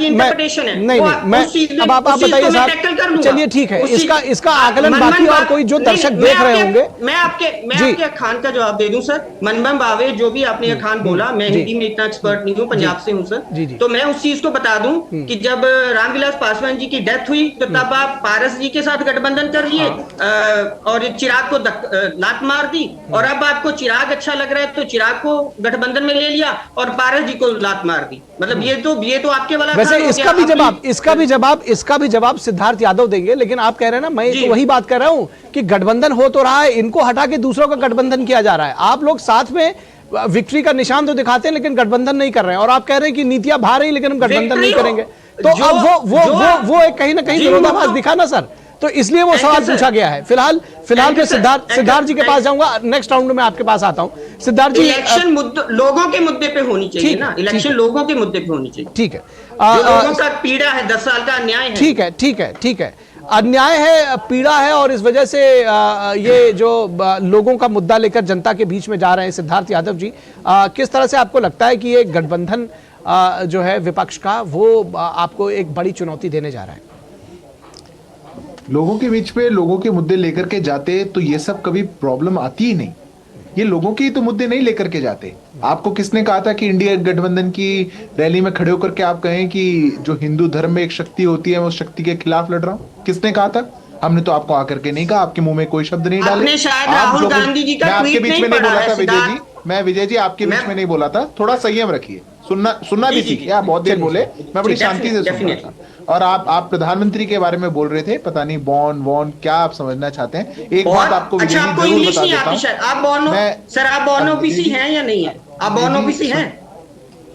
अब आप बताइए साहब। चलिए ठीक है, इसका आकलन बाकी और कोई जो दर्शक देख रहे होंगे। मैं आपके खान का जवाब दे दूं सर। मनमन भावे जो भी आपने खान बोला, मैं हिंदी में इतना एक्सपर्ट नहीं हूँ, पंजाब से सर। तो मैं उस चीज को बता दूं कि जब रामविलास पासवान जी की डेथ हुई तो तब आप पारस जी के साथ गठबंधन कर लिए और चिराग को लात मार दी, और अब आपको चिराग अच्छा लग रहा है तो चिराग को गठबंधन में ले लिया और पारस जी को लात मार दी। मतलब ये तो आपके वाला। वैसे इसका भी जवाब सिद्धार्थ यादव देंगे, लेकिन आप कह रहे हैं ना, मैं तो वही बात कर रहा हूं कि गठबंधन हो तो रहा है, इनको हटा के दूसरों का गठबंधन किया जा रहा है। आप लोग साथ में विक्ट्री का निशान तो दिखाते हैं लेकिन गठबंधन नहीं कर रहे हैं, और आप कह रहे हैं कि नीतियां बाहर रही लेकिन हम गठबंधन नहीं करेंगे। तो अब वो एक कहीं ना कहीं विरोधाभास दिखा ना सर, तो इसलिए वो सवाल पूछा गया है। फिलहाल मैं सिद्धार्थ जी के पास जाऊंगा, नेक्स्ट राउंड में आपके पास आता हूं। सिद्धार्थ जी, इलेक्शन लोगों के मुद्दे पे होनी चाहिए ना, इलेक्शन लोगों के मुद्दे पे होनी चाहिए। ठीक है, लोगों का पीड़ा है, 10 साल का अन्याय है। ठीक है, अन्याय है, पीड़ा है, और इस वजह से ये जो लोगों का मुद्दा लेकर जनता के बीच में जा रहे हैं सिद्धार्थ यादव जी, किस तरह से आपको लगता है कि ये गठबंधन जो है विपक्ष का, वो आपको एक बड़ी चुनौती देने जा रहा है? लोगों के बीच में लोगों के मुद्दे लेकर के जाते तो ये सब कभी प्रॉब्लम आती ही नहीं। ये लोगों के ही तो मुद्दे नहीं लेकर के जाते। आपको किसने कहा था कि इंडिया गठबंधन की रैली में खड़े होकर के आप कहें कि जो हिंदू धर्म में एक शक्ति होती है, मैं उस शक्ति के खिलाफ लड़ रहा हूं? किसने कहा था? हमने तो आपको आकर के नहीं कहा, आपके मुंह में कोई शब्द नहीं डाले। राहुल गांधी जी का मैं आपके बीच में नहीं बोला था विजय जी, मैं विजय जी आपके बीच में नहीं बोला था। थोड़ा संयम रखिए, सुनना भी सीखिए। आप बहुत देर बोले, मैं बड़ी शांति से सुन रहा था। और आप प्रधानमंत्री के बारे में बोल रहे थे, पता नहीं बॉन क्या आप समझना चाहते हैं। एक बात आपको विजय जी जरूर बता देता हूं। आप बॉर्न ओबीसी हैं या नहीं है? आप बॉर्न ओबीसी हैं?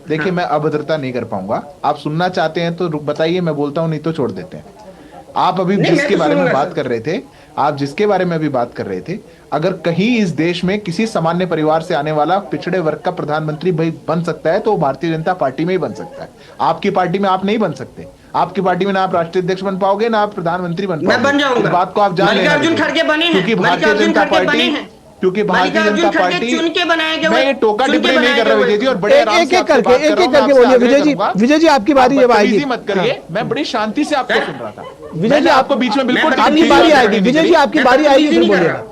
देखिए, मैं अभद्रता नहीं कर पाऊंगा। आप सुनना चाहते हैं तो बताइए, मैं बोलता हूं, नहीं तो छोड़ देते हैं। आप अभी जिसके बारे में बात कर रहे थे, अगर कहीं इस देश में किसी सामान्य परिवार से आने वाला पिछड़े वर्ग का प्रधानमंत्री भाई बन सकता है तो भारतीय जनता पार्टी में ही बन सकता है। आपकी पार्टी में आप नहीं बन सकते। आपकी पार्टी में ना आप राष्ट्रीय अध्यक्ष बन पाओगे, ना आप प्रधानमंत्री बन पाओगे। मैं बन जाऊंगा। इस बात को आप जान लेना, क्योंकि भारतीय जनता पार्टी चुन के बनाए गए। मैं टोका टिप्पणी नहीं कर रहा विजय जी, और बड़े आराम से एक करके बोलिए। विजय जी आपकी बारी अब आएगी, मत करिए। मैं बड़ी शांति से आपको सुन रहा था। विजय जी आपको बीच में बिल्कुल आपकी बारी आएगी। विजय जी आपकी बारी आएगी, फिर बोलिएगा।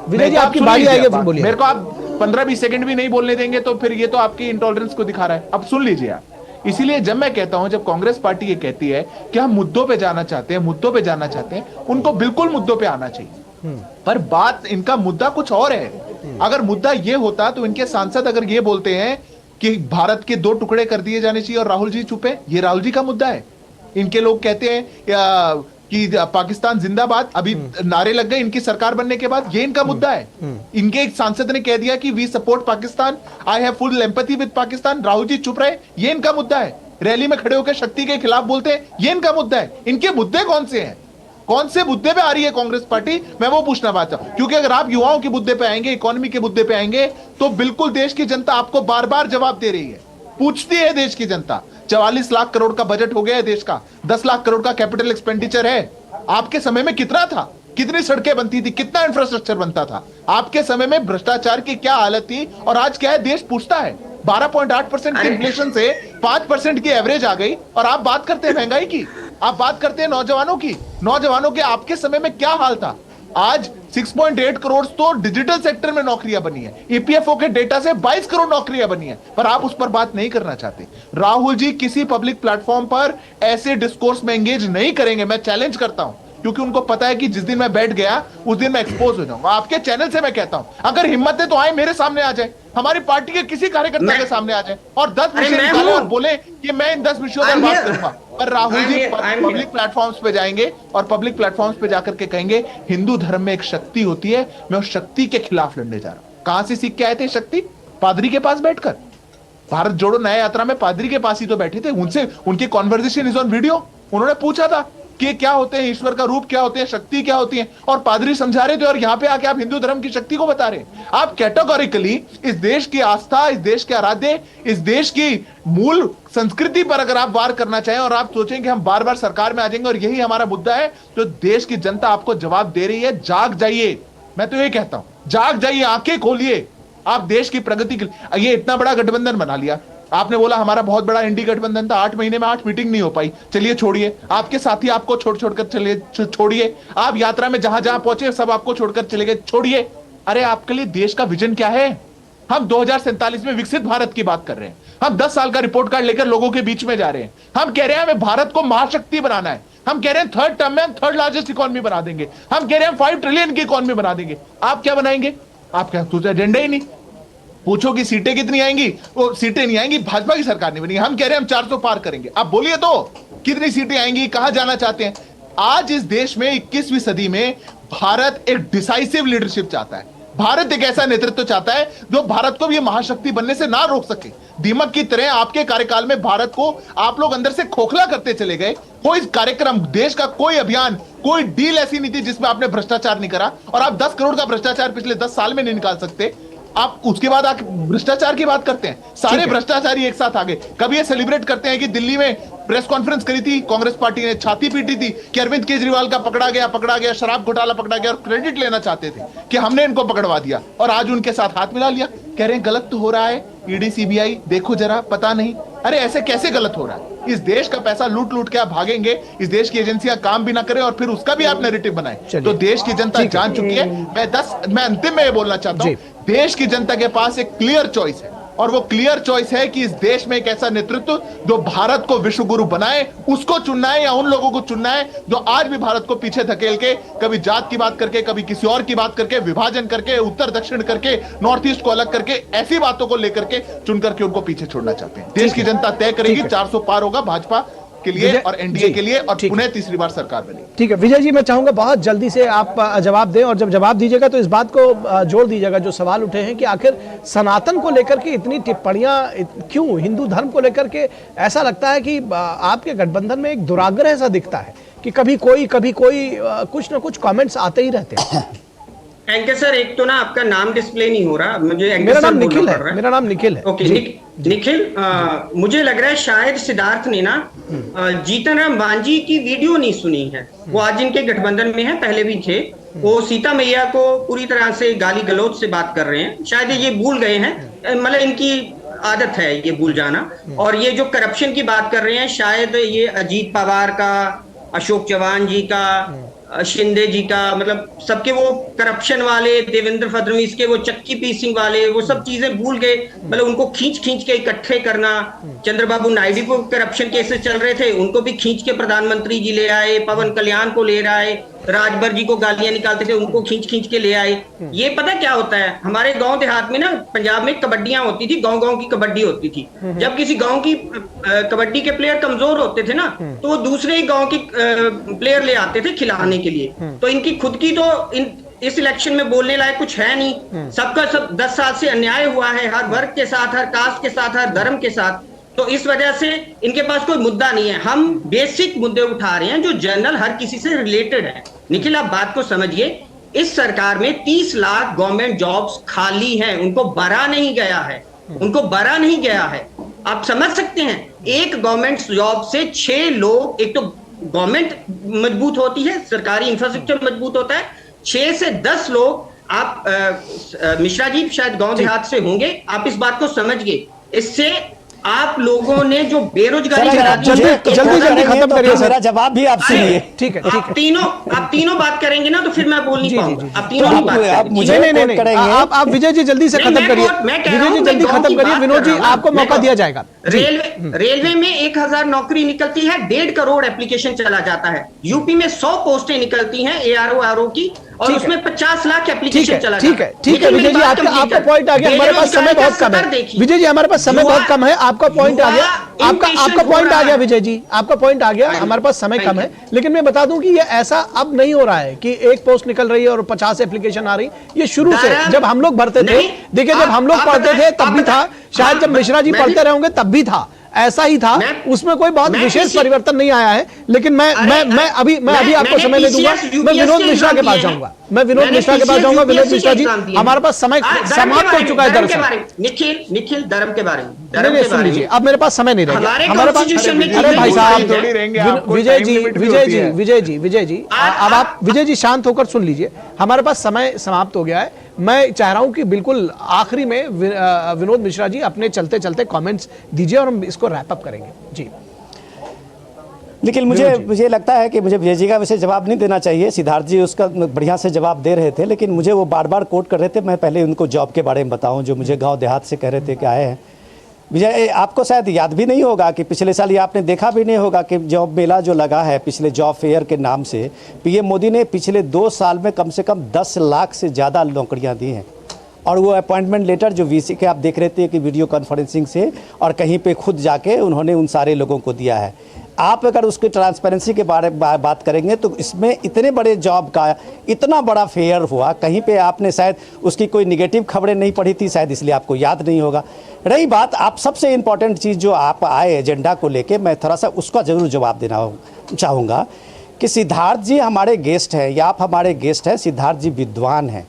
विजय जी आपकी बारी आएगी, फिर बोलिए। मेरे को आप 15-20 सेकंड भी नहीं बोलने देंगे तो फिर ये तो आपकी इंटॉलरेंस को दिखा रहा है। अब सुन लीजिए आप। इसीलिए जब मैं कहता हूं, जब कांग्रेस पार्टी ये कहती है कि हम मुद्दों पे जाना चाहते हैं, उनको बिल्कुल मुद्दों पे आना चाहिए। पर बात, इनका मुद्दा कुछ और है। अगर मुद्दा ये होता तो इनके सांसद अगर ये बोलते हैं कि भारत के 2 टुकड़े कर दिए जाने चाहिए और राहुल जी चुप है, ये राहुल जी का मुद्दा है। इनके लोग कहते हैं कि पाकिस्तान जिंदाबाद, अभी नारे लग गए इनकी सरकार बनने के बाद, ये इनका मुद्दा है। इनके एक सांसद ने कह दिया कि we support Pakistan, I have full empathy with Pakistan, Rahul ji चुप रहे, ये इनका मुद्दा है। रैली में खड़े होकर शक्ति के खिलाफ बोलते हैं, ये इनका मुद्दा है। इनके मुद्दे कौन से हैं? कौन से मुद्दे पे आ रही है कांग्रेस पार्टी, मैं वो पूछना चाहता हूं। क्योंकि अगर आप युवाओं के मुद्दे पे आएंगे, इकोनॉमी के मुद्दे पे आएंगे, तो बिल्कुल देश की जनता आपको बार बार जवाब दे रही है, पूछती है देश की जनता। 44 लाख करोड़ का बजट हो गया है देश का, 10 लाख करोड़ का कैपिटल एक्सपेंडिचर है। आपके समय में कितना था? कितनी सड़कें बनती थी? कितना इंफ्रास्ट्रक्चर बनता था? आपके समय में भ्रष्टाचार की क्या हालत थी? और आज क्या है? देश पूछता है। 12.8% की इन्फ्लेशन से 5% की एवरेज आ गई, और आप बात करते हैं महंगाई की, आप बात करते हैं नौजवानों की। नौजवानों के आपके समय में क्या हाल था? आज 6.8 करोड़ तो डिजिटल सेक्टर में नौकरियां बनी है। ईपीएफओ के डेटा से 22 करोड़ नौकरियां बनी है, पर आप उस पर बात नहीं करना चाहते। राहुल जी किसी पब्लिक प्लेटफॉर्म पर ऐसे डिस्कोर्स में एंगेज नहीं करेंगे, मैं चैलेंज करता हूं, क्योंकि उनको पता है कि जिस दिन मैं बैठ गया उस दिन मैं एक्सपोज हो जाऊंगा। आपके चैनल से मैं कहता हूं, अगर हिम्मत है तो आए, मेरे सामने आ जाए, हमारी पार्टी के किसी कार्यकर्ता के सामने आ जाए और 10 विषय निकाले और बोले कि मैं इन 10 विषयों पर बात करूंगा। पर राहुल जी पब्लिक प्लेटफॉर्म्स पे जाएंगे और पब्लिक प्लेटफॉर्म्स पे जाकर के कहेंगे हिंदू धर्म में एक शक्ति होती है, मैं उस शक्ति के खिलाफ लड़ने जा रहा हूं। कहां से सीख के आए थे शक्ति? पादरी के पास बैठकर। भारत जोड़ो न्याय यात्रा में पादरी के पास ही तो बैठे थे, उनसे उनकी कॉन्वर्सेशन इज ऑन वीडियो। उन्होंने पूछा था कि क्या होते हैं ईश्वर का रूप, क्या होते हैं शक्ति, क्या होती है, और पादरी समझा रहे थे, और यहां पे आके आप हिंदू धर्म की शक्ति को बता रहे हैं। आप कैटेगोरिकली इस देश की आस्था, इस देश के आराध्य, इस देश की मूल संस्कृति पर अगर आप वार करना चाहें और आप सोचें कि हम बार बार सरकार में आ जाएंगे और यही हमारा मुद्दा है, तो देश की जनता आपको जवाब दे रही है। जाग जाइए, मैं तो ये कहता हूं, जाग जाइए, आंखें खोलिए। आप देश की प्रगति के लिए ये इतना बड़ा गठबंधन बना लिया। आपने बोला हमारा बहुत बड़ा इंडी गठबंधन था, 8 महीने में 8 मीटिंग नहीं हो पाई, चलिए छोड़िए। आपके साथी आपको छोड़कर चले, छोड़िए। आप यात्रा में जहां जहां पहुंचे सब आपको छोड़कर चले गए, छोड़िए। अरे आपके लिए देश का विजन क्या है? हम 2047 में विकसित भारत की बात कर रहे हैं। हम 10 साल का रिपोर्ट कार्ड लेकर लोगों के बीच में जा रहे हैं। हम कह रहे हैं हमें भारत को महाशक्ति बनाना है। हम कह रहे हैं 3rd टर्म में हम 3rd लार्जेस्ट इकोनॉमी बना देंगे। हम कह रहे हैं 5 ट्रिलियन की इकोनॉमी बना देंगे। आप क्या बनाएंगे? आप क्या सोचा? एजेंडा ही नहीं। पूछो कि सीटें कितनी आएंगी, वो सीटें नहीं आएंगी, भाजपा की सरकार नहीं बनेगी। हम कह रहे हैं हम 400 पार करेंगे। आप बोलिए तो कितनी सीटें आएंगी, कहां जाना चाहते हैं? आज इस देश में 21वीं सदी में भारत एक डिसाइसिव लीडरशिप चाहता है। भारत एक ऐसा नेतृत्व चाहता है जो भारत को भी महाशक्ति बनने से ना रोक सके। दीमक की तरह आपके कार्यकाल में भारत को आप लोग अंदर से खोखला करते चले गए। कोई कार्यक्रम, देश का कोई अभियान, कोई डील ऐसी नहीं थी जिसमें आपने भ्रष्टाचार नहीं करा। और आप 10 करोड़ का भ्रष्टाचार पिछले 10 साल में नहीं निकाल सकते। आप उसके बाद आप भ्रष्टाचार की बात करते हैं। सारे भ्रष्टाचारी एक साथ आ गए। कभी ये सेलिब्रेट करते हैं कि दिल्ली में प्रेस कॉन्फ्रेंस करी थी कांग्रेस पार्टी ने, छाती पीटी थी कि अरविंद केजरीवाल का पकड़ा गया, शराब घोटाला पकड़ा गया, और क्रेडिट लेना चाहते थे कि हमने इनको पकड़वा दिया, और आज उनके साथ हाथ मिला लिया। कह रहे हैं गलत तो हो रहा है, ईडी सीबीआई देखो जरा, पता नहीं। अरे ऐसे कैसे गलत हो रहा है? इस देश का पैसा लूट लूट के आप भागेंगे, इस देश की एजेंसियां काम भी ना करें और फिर उसका भी आप नैरेटिव बनाएं, तो देश की जनता जान चुकी है। मैं अंतिम में ये बोलना चाहता हूं, देश की जनता के पास एक क्लियर चॉइस है, और वो क्लियर चॉइस है कि इस देश में एक ऐसा नेतृत्व जो भारत को विश्व गुरु बनाए, उसको चुनना है या उन लोगों को चुनना है जो आज भी भारत को पीछे धकेल के, कभी जात की बात करके, कभी किसी और की बात करके, विभाजन करके, उत्तर दक्षिण करके, नॉर्थ ईस्ट को अलग करके, ऐसी बातों को लेकर के चुन करके उनको पीछे छोड़ना चाहते हैं। देश की जनता तय करेगी, 400 पार होगा भाजपा के लिए और एनडीए के लिए, और पुनः तीसरी बार सरकार बनेगी। ठीक है विजय जी, मैं चाहूंगा बहुत जल्दी से आप जवाब दें, और जब जवाब दीजिएगा तो इस बात को जोड़ दीजिएगा जो सवाल उठे हैं कि आखिर सनातन को लेकर के इतनी टिप्पणियां क्यों, हिंदू धर्म को लेकर के ऐसा लगता है कि आपके गठबंधन में एक दुराग्रह ऐसा दिखता है कि कभी कोई कुछ ना कुछ कमेंट्स आते ही रहते हैं। एंकर सर, एक तो ना आपका नाम डिस्प्ले नहीं हो रहा, मुझे मेरा नाम निखिल है। मेरा नाम निखिल है। ओके निखिल, मुझे लग रहा है शायद सिद्धार्थ ने ना जीतन राम मांझी की वीडियो नहीं सुनी है। वो आज इनके गठबंधन में है, पहले भी थे। वो सीता मैया को पूरी तरह से गाली गलौज से बात कर रहे हैं, शायद ये भूल गए हैं, मतलब इनकी आदत है ये भूल जाना। और ये जो करप्शन की बात कर रहे हैं, शायद ये अजीत पवार का, अशोक चौहान जी का, शिंदे जी का, मतलब सबके वो करप्शन वाले, देवेंद्र फडणवीस के वो चक्की पीसिंग वाले, वो सब चीजें भूल गए। मतलब उनको खींच के इकट्ठे करना। चंद्रबाबू नायडू को करप्शन केसेस चल रहे थे, उनको भी खींच के प्रधानमंत्री जी ले आए, पवन कल्याण को ले आए, राजभर जी को गालियां निकालते थे, उनको खींच खींच के ले आए। ये पता क्या होता है, हमारे गांव देहात में ना, पंजाब में कबड्डियां होती थी, गांव गांव की कबड्डी होती थी। जब किसी गांव की कबड्डी के प्लेयर कमजोर होते थे ना, तो वो दूसरे ही गांव के प्लेयर ले आते थे खिलाने के लिए। तो इनकी खुद की तो इस इलेक्शन में बोलने लायक कुछ है नहीं। सबका सब 10 साल से अन्याय हुआ है, हर वर्ग के साथ, हर कास्ट के साथ, हर धर्म के साथ। तो इस वजह से इनके पास कोई मुद्दा नहीं है। हम बेसिक मुद्दे उठा रहे हैं जो जनरल हर किसी से रिलेटेड है। निखिल, आप बात को समझिए, इस सरकार में 30 लाख गवर्नमेंट जॉब्स खाली हैं, उनको भरा नहीं गया है, उनको भरा नहीं गया है। आप समझ सकते हैं, एक गवर्नमेंट जॉब से 6 लोग, एक तो गवर्नमेंट मजबूत होती है, सरकारी इंफ्रास्ट्रक्चर मजबूत होता है, 6 से 10 लोग आप मिश्रा जी शायद गांव देहात से होंगे, आप इस बात को समझिए। इससे आप लोगों ने जो बेरोजगारी जल्दी खत्म करिए, मेरा जवाब भी आप सुनिए। ठीक है, आप तीनों बात करेंगे ना, तो फिर मैं बोल नहीं पाऊंगा। आप तीनों ही बात करेंगे। आप विजय जी जल्दी से खत्म करिए, विजय जी जल्दी खत्म करिए, विनोद जी आपको मौका दिया जाएगा। रेलवे में 1000 नौकरी निकलती है, 1.5 करोड़ एप्लीकेशन चला जाता है। यूपी में 100 पोस्टें निकलती हैं ARO RO की, और उसमें 50 लाख एप्लीकेशन चला जाता है। ठीक है विजय जी, आपका पॉइंट आ गया। हमारे पास समय बहुत कम है विजय जी, हमारे पास समय बहुत कम है। आपका पॉइंट आ गया, आपका पॉइंट आ गया विजय जी, आपका पॉइंट आ गया। हमारे पास समय कम है, लेकिन मैं बता दूं कि ये ऐसा अब नहीं हो रहा है कि एक पोस्ट निकल रही है और 50 एप्लीकेशन आ रही। ये शुरू से जब हम लोग भरते थे, देखिए जब हम लोग पढ़ते थे तब भी था, शायद जब मिश्रा जी पढ़ते रहे होंगे तब भी था, ऐसा ही था। उसमें कोई बहुत विशेष परिवर्तन नहीं आया है। लेकिन मैं अभी आपको समय नहीं दूंगा। मैं विनोद मिश्रा के पास जाऊंगा, विनोद मिश्रा जी, हमारे पास समय समाप्त हो चुका है। दरअसल निखिल धर्म के बारे में सुन लीजिए, अब मेरे पास समय नहीं रहेगा हमारे पास। अरे भाई साहब, विजय जी अब आप विजय जी शांत होकर सुन लीजिए, हमारे पास समय समाप्त हो गया है। मैं चाह रहा हूं कि बिल्कुल आखिरी में विनोद मिश्रा जी अपने चलते चलते कमेंट्स दीजिए और हम इसको रैप अप करेंगे जी। लेकिन मुझे लगता है कि मुझे विजय जी का वैसे जवाब नहीं देना चाहिए। सिद्धार्थ जी उसका बढ़िया से जवाब दे रहे थे, लेकिन मुझे वो बार बार कोट कर रहे थे। मैं पहले उनको जॉब के बारे में बताऊं, जो मुझे गांव देहात से कह रहे थे कि आए हैं। विजय, आपको शायद याद भी नहीं होगा कि पिछले साल ये आपने देखा भी नहीं होगा कि जॉब मेला जो लगा है पिछले जॉब फेयर के नाम से, पीएम मोदी ने पिछले 2 साल में कम से कम 10 लाख से ज़्यादा नौकरियां दी हैं। और वो अपॉइंटमेंट लेटर जो VC के आप देख रहे थे कि वीडियो कॉन्फ्रेंसिंग से और कहीं पे खुद जाके उन्होंने उन सारे लोगों को दिया है। आप अगर उसके ट्रांसपेरेंसी के बारे में बात करेंगे तो इसमें इतने बड़े जॉब का इतना बड़ा फेयर हुआ, कहीं पे आपने शायद उसकी कोई निगेटिव खबरें नहीं पढ़ी थी, शायद इसलिए आपको याद नहीं होगा। रही बात, आप सबसे इम्पॉर्टेंट चीज़ जो आप आए एजेंडा को लेके, मैं थोड़ा सा उसका ज़रूर जवाब देना चाहूँगा कि सिद्धार्थ जी हमारे गेस्ट हैं, या आप हमारे गेस्ट हैं। सिद्धार्थ जी विद्वान हैं,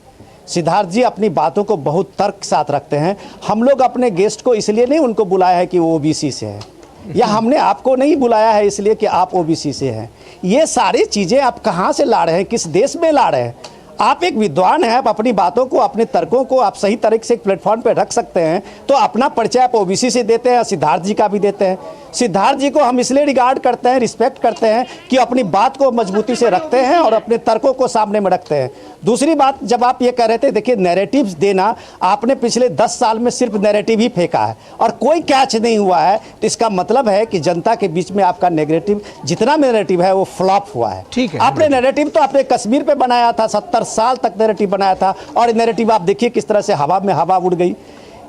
सिद्धार्थ जी अपनी बातों को बहुत तर्क साथ रखते हैं। हम लोग अपने गेस्ट को इसलिए नहीं उनको बुलाया है कि वो OBC से है, या हमने आपको नहीं बुलाया है इसलिए कि आप OBC से हैं। ये सारी चीज़ें आप कहाँ से ला रहे हैं, किस देश में ला रहे हैं? आप एक विद्वान हैं, आप अपनी बातों को, अपने तर्कों को आप सही तरीके से एक प्लेटफॉर्म पर रख सकते हैं। तो अपना परिचय आप OBC से देते हैं, सिद्धार्थ जी का भी देते हैं। सिद्धार्थ जी को हम इसलिए रिगार्ड करते हैं, रिस्पेक्ट करते हैं कि अपनी बात को मजबूती से रखते हैं और अपने तर्कों को सामने में रखते हैं। दूसरी बात, जब आप ये कह रहे थे, देखिए नैरेटिव्स देना, आपने पिछले 10 साल में सिर्फ नैरेटिव ही फेंका है और कोई कैच नहीं हुआ है। तो इसका मतलब है कि जनता के बीच में आपका नेगेटिव जितना नैरेटिव है वो फ्लॉप हुआ है। ठीक है, आपने नैरेटिव तो आपने कश्मीर पे बनाया था, 70 साल तक नैरेटिव बनाया था, और नैरेटिव आप देखिए किस तरह से हवा में हवा उड़ गई।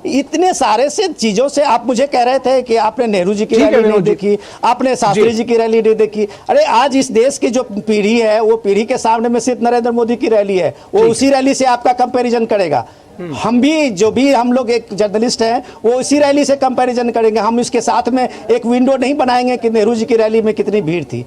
इतने सारे से चीजों से आप मुझे कह रहे थे कि आपने नेहरू जी की रैली नहीं देखी, आपने शास्त्री जी की रैली नहीं देखी। अरे आज इस देश की जो पीढ़ी है वो पीढ़ी के सामने में सिर्फ नरेंद्र मोदी की रैली है, वो उसी रैली से आपका कंपैरिजन करेगा। हम भी जो भी हम लोग एक जर्नलिस्ट हैं वो इसी रैली से कंपैरिजन करेंगे। हम इसके साथ में एक विंडो नहीं बनाएंगे कि नेहरू जी की रैली में कितनी भीड़ थी।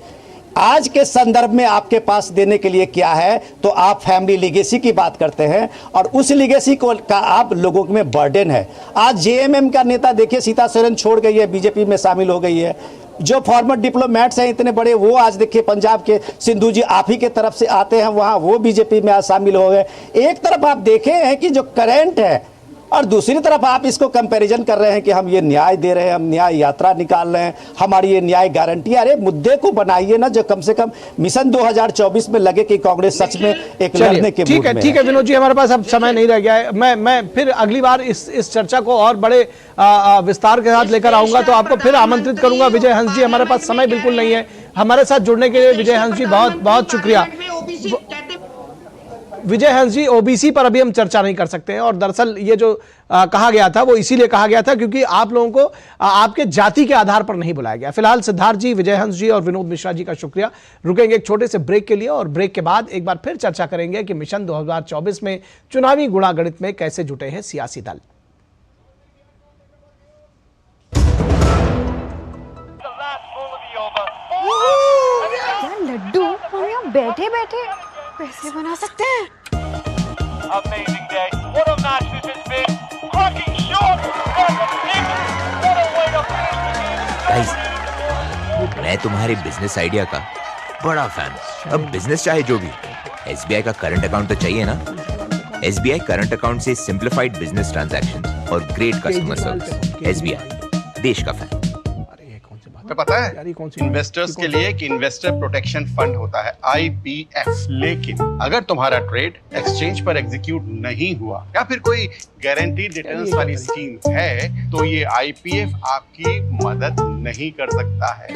आज के संदर्भ में आपके पास देने के लिए क्या है, तो आप फैमिली लीगेसी की बात करते हैं और उस लीगेसी को का आप लोगों में बर्डन है। आज JMM का नेता देखिए सीता सोरेन छोड़ गई है, बीजेपी में शामिल हो गई है। जो फॉर्मर डिप्लोमेट्स हैं इतने बड़े, वो आज देखिए पंजाब के सिंधु जी आप ही के तरफ से आते हैं वहाँ, वो बीजेपी में आज शामिल हो गए। एक तरफ आप देखे हैं कि जो करंट है और दूसरी तरफ आप इसको कंपैरिजन कर रहे हैं कि हम ये न्याय दे रहे हैं, हम न्याय यात्रा निकाल रहे हैं, हमारी ये न्याय गारंटी। अरे मुद्दे को बनाइए ना, जो कम से कम मिशन 2024 में लगे कि कांग्रेस सच में एक लड़ने के मूड में है। ठीक है विनोद जी, हमारे पास अब समय नहीं रह गया है। मैं फिर अगली बार इस चर्चा को और बड़े विस्तार के साथ लेकर आऊंगा, तो आपको फिर आमंत्रित करूंगा। विजय हंस जी, हमारे पास समय बिल्कुल नहीं है, हमारे साथ जुड़ने के लिए विजय हंस जी बहुत बहुत शुक्रिया। विजय हंस जी, ओबीसी पर अभी हम चर्चा नहीं कर सकते हैं और दरअसल ये जो कहा गया था वो इसीलिए कहा गया था क्योंकि आप लोगों को आपके जाति के आधार पर नहीं बुलाया गया। फिलहाल सिद्धार्थ जी, विजय हंस जी और विनोद मिश्रा जी का शुक्रिया। रुकेंगे एक छोटे से ब्रेक के लिए और ब्रेक के बाद एक बार फिर चर्चा करेंगे कि मिशन 2024 में चुनावी गुणागणित में कैसे जुटे हैं सियासी दल। लड्डू हम यहाँ बैठे बैठे पैसे बना सकते हैं। गाइस, मैं तुम्हारे बिजनेस आइडिया का बड़ा फैन हूं। अब बिजनेस चाहे जो भी, एसबीआई का करंट अकाउंट तो चाहिए ना। एसबीआई करंट अकाउंट से सिंप्लीफाइड बिजनेस ट्रांजैक्शन और ग्रेट कस्टमर सर्विस। एसबीआई, देश का फैन। तो पता है इन्वेस्टर्स के लिए कि इन्वेस्टर प्रोटेक्शन फंड होता है IPF, लेकिन अगर तुम्हारा ट्रेड एक्सचेंज पर एग्जीक्यूट नहीं हुआ या फिर कोई गारंटीड रिटर्न्स वाली स्कीम है तो ये IPF आपकी मदद नहीं कर सकता है।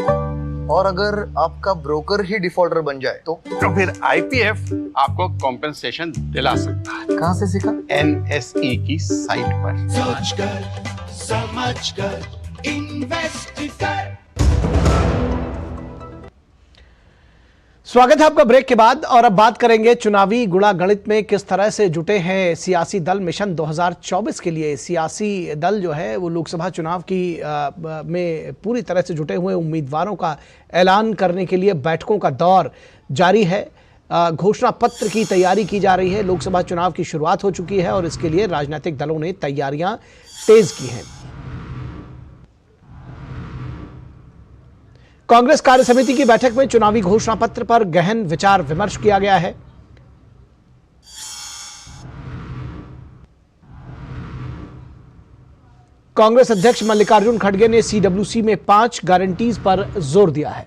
और अगर आपका ब्रोकर ही डिफॉल्टर बन जाए तो फिर IPF आपको कॉम्पेंसेशन दिला सकता है। कहां से सीखा? NSE की साइट पर। सोचकर समझकर इन्वेस्ट कर। स्वागत है आपका ब्रेक के बाद और अब बात करेंगे चुनावी गुणागणित में किस तरह से जुटे हैं सियासी दल मिशन 2024 के लिए। सियासी दल जो है वो लोकसभा चुनाव की में पूरी तरह से जुटे हुए उम्मीदवारों का ऐलान करने के लिए बैठकों का दौर जारी है। घोषणा पत्र की तैयारी की जा रही है। लोकसभा चुनाव की शुरुआत हो चुकी है और इसके लिए राजनीतिक दलों ने तैयारियां तेज की हैं। कांग्रेस कार्य समिति की बैठक में चुनावी घोषणा पत्र पर गहन विचार विमर्श किया गया है। कांग्रेस अध्यक्ष मल्लिकार्जुन खड़गे ने CWC में 5 गारंटीज पर जोर दिया है।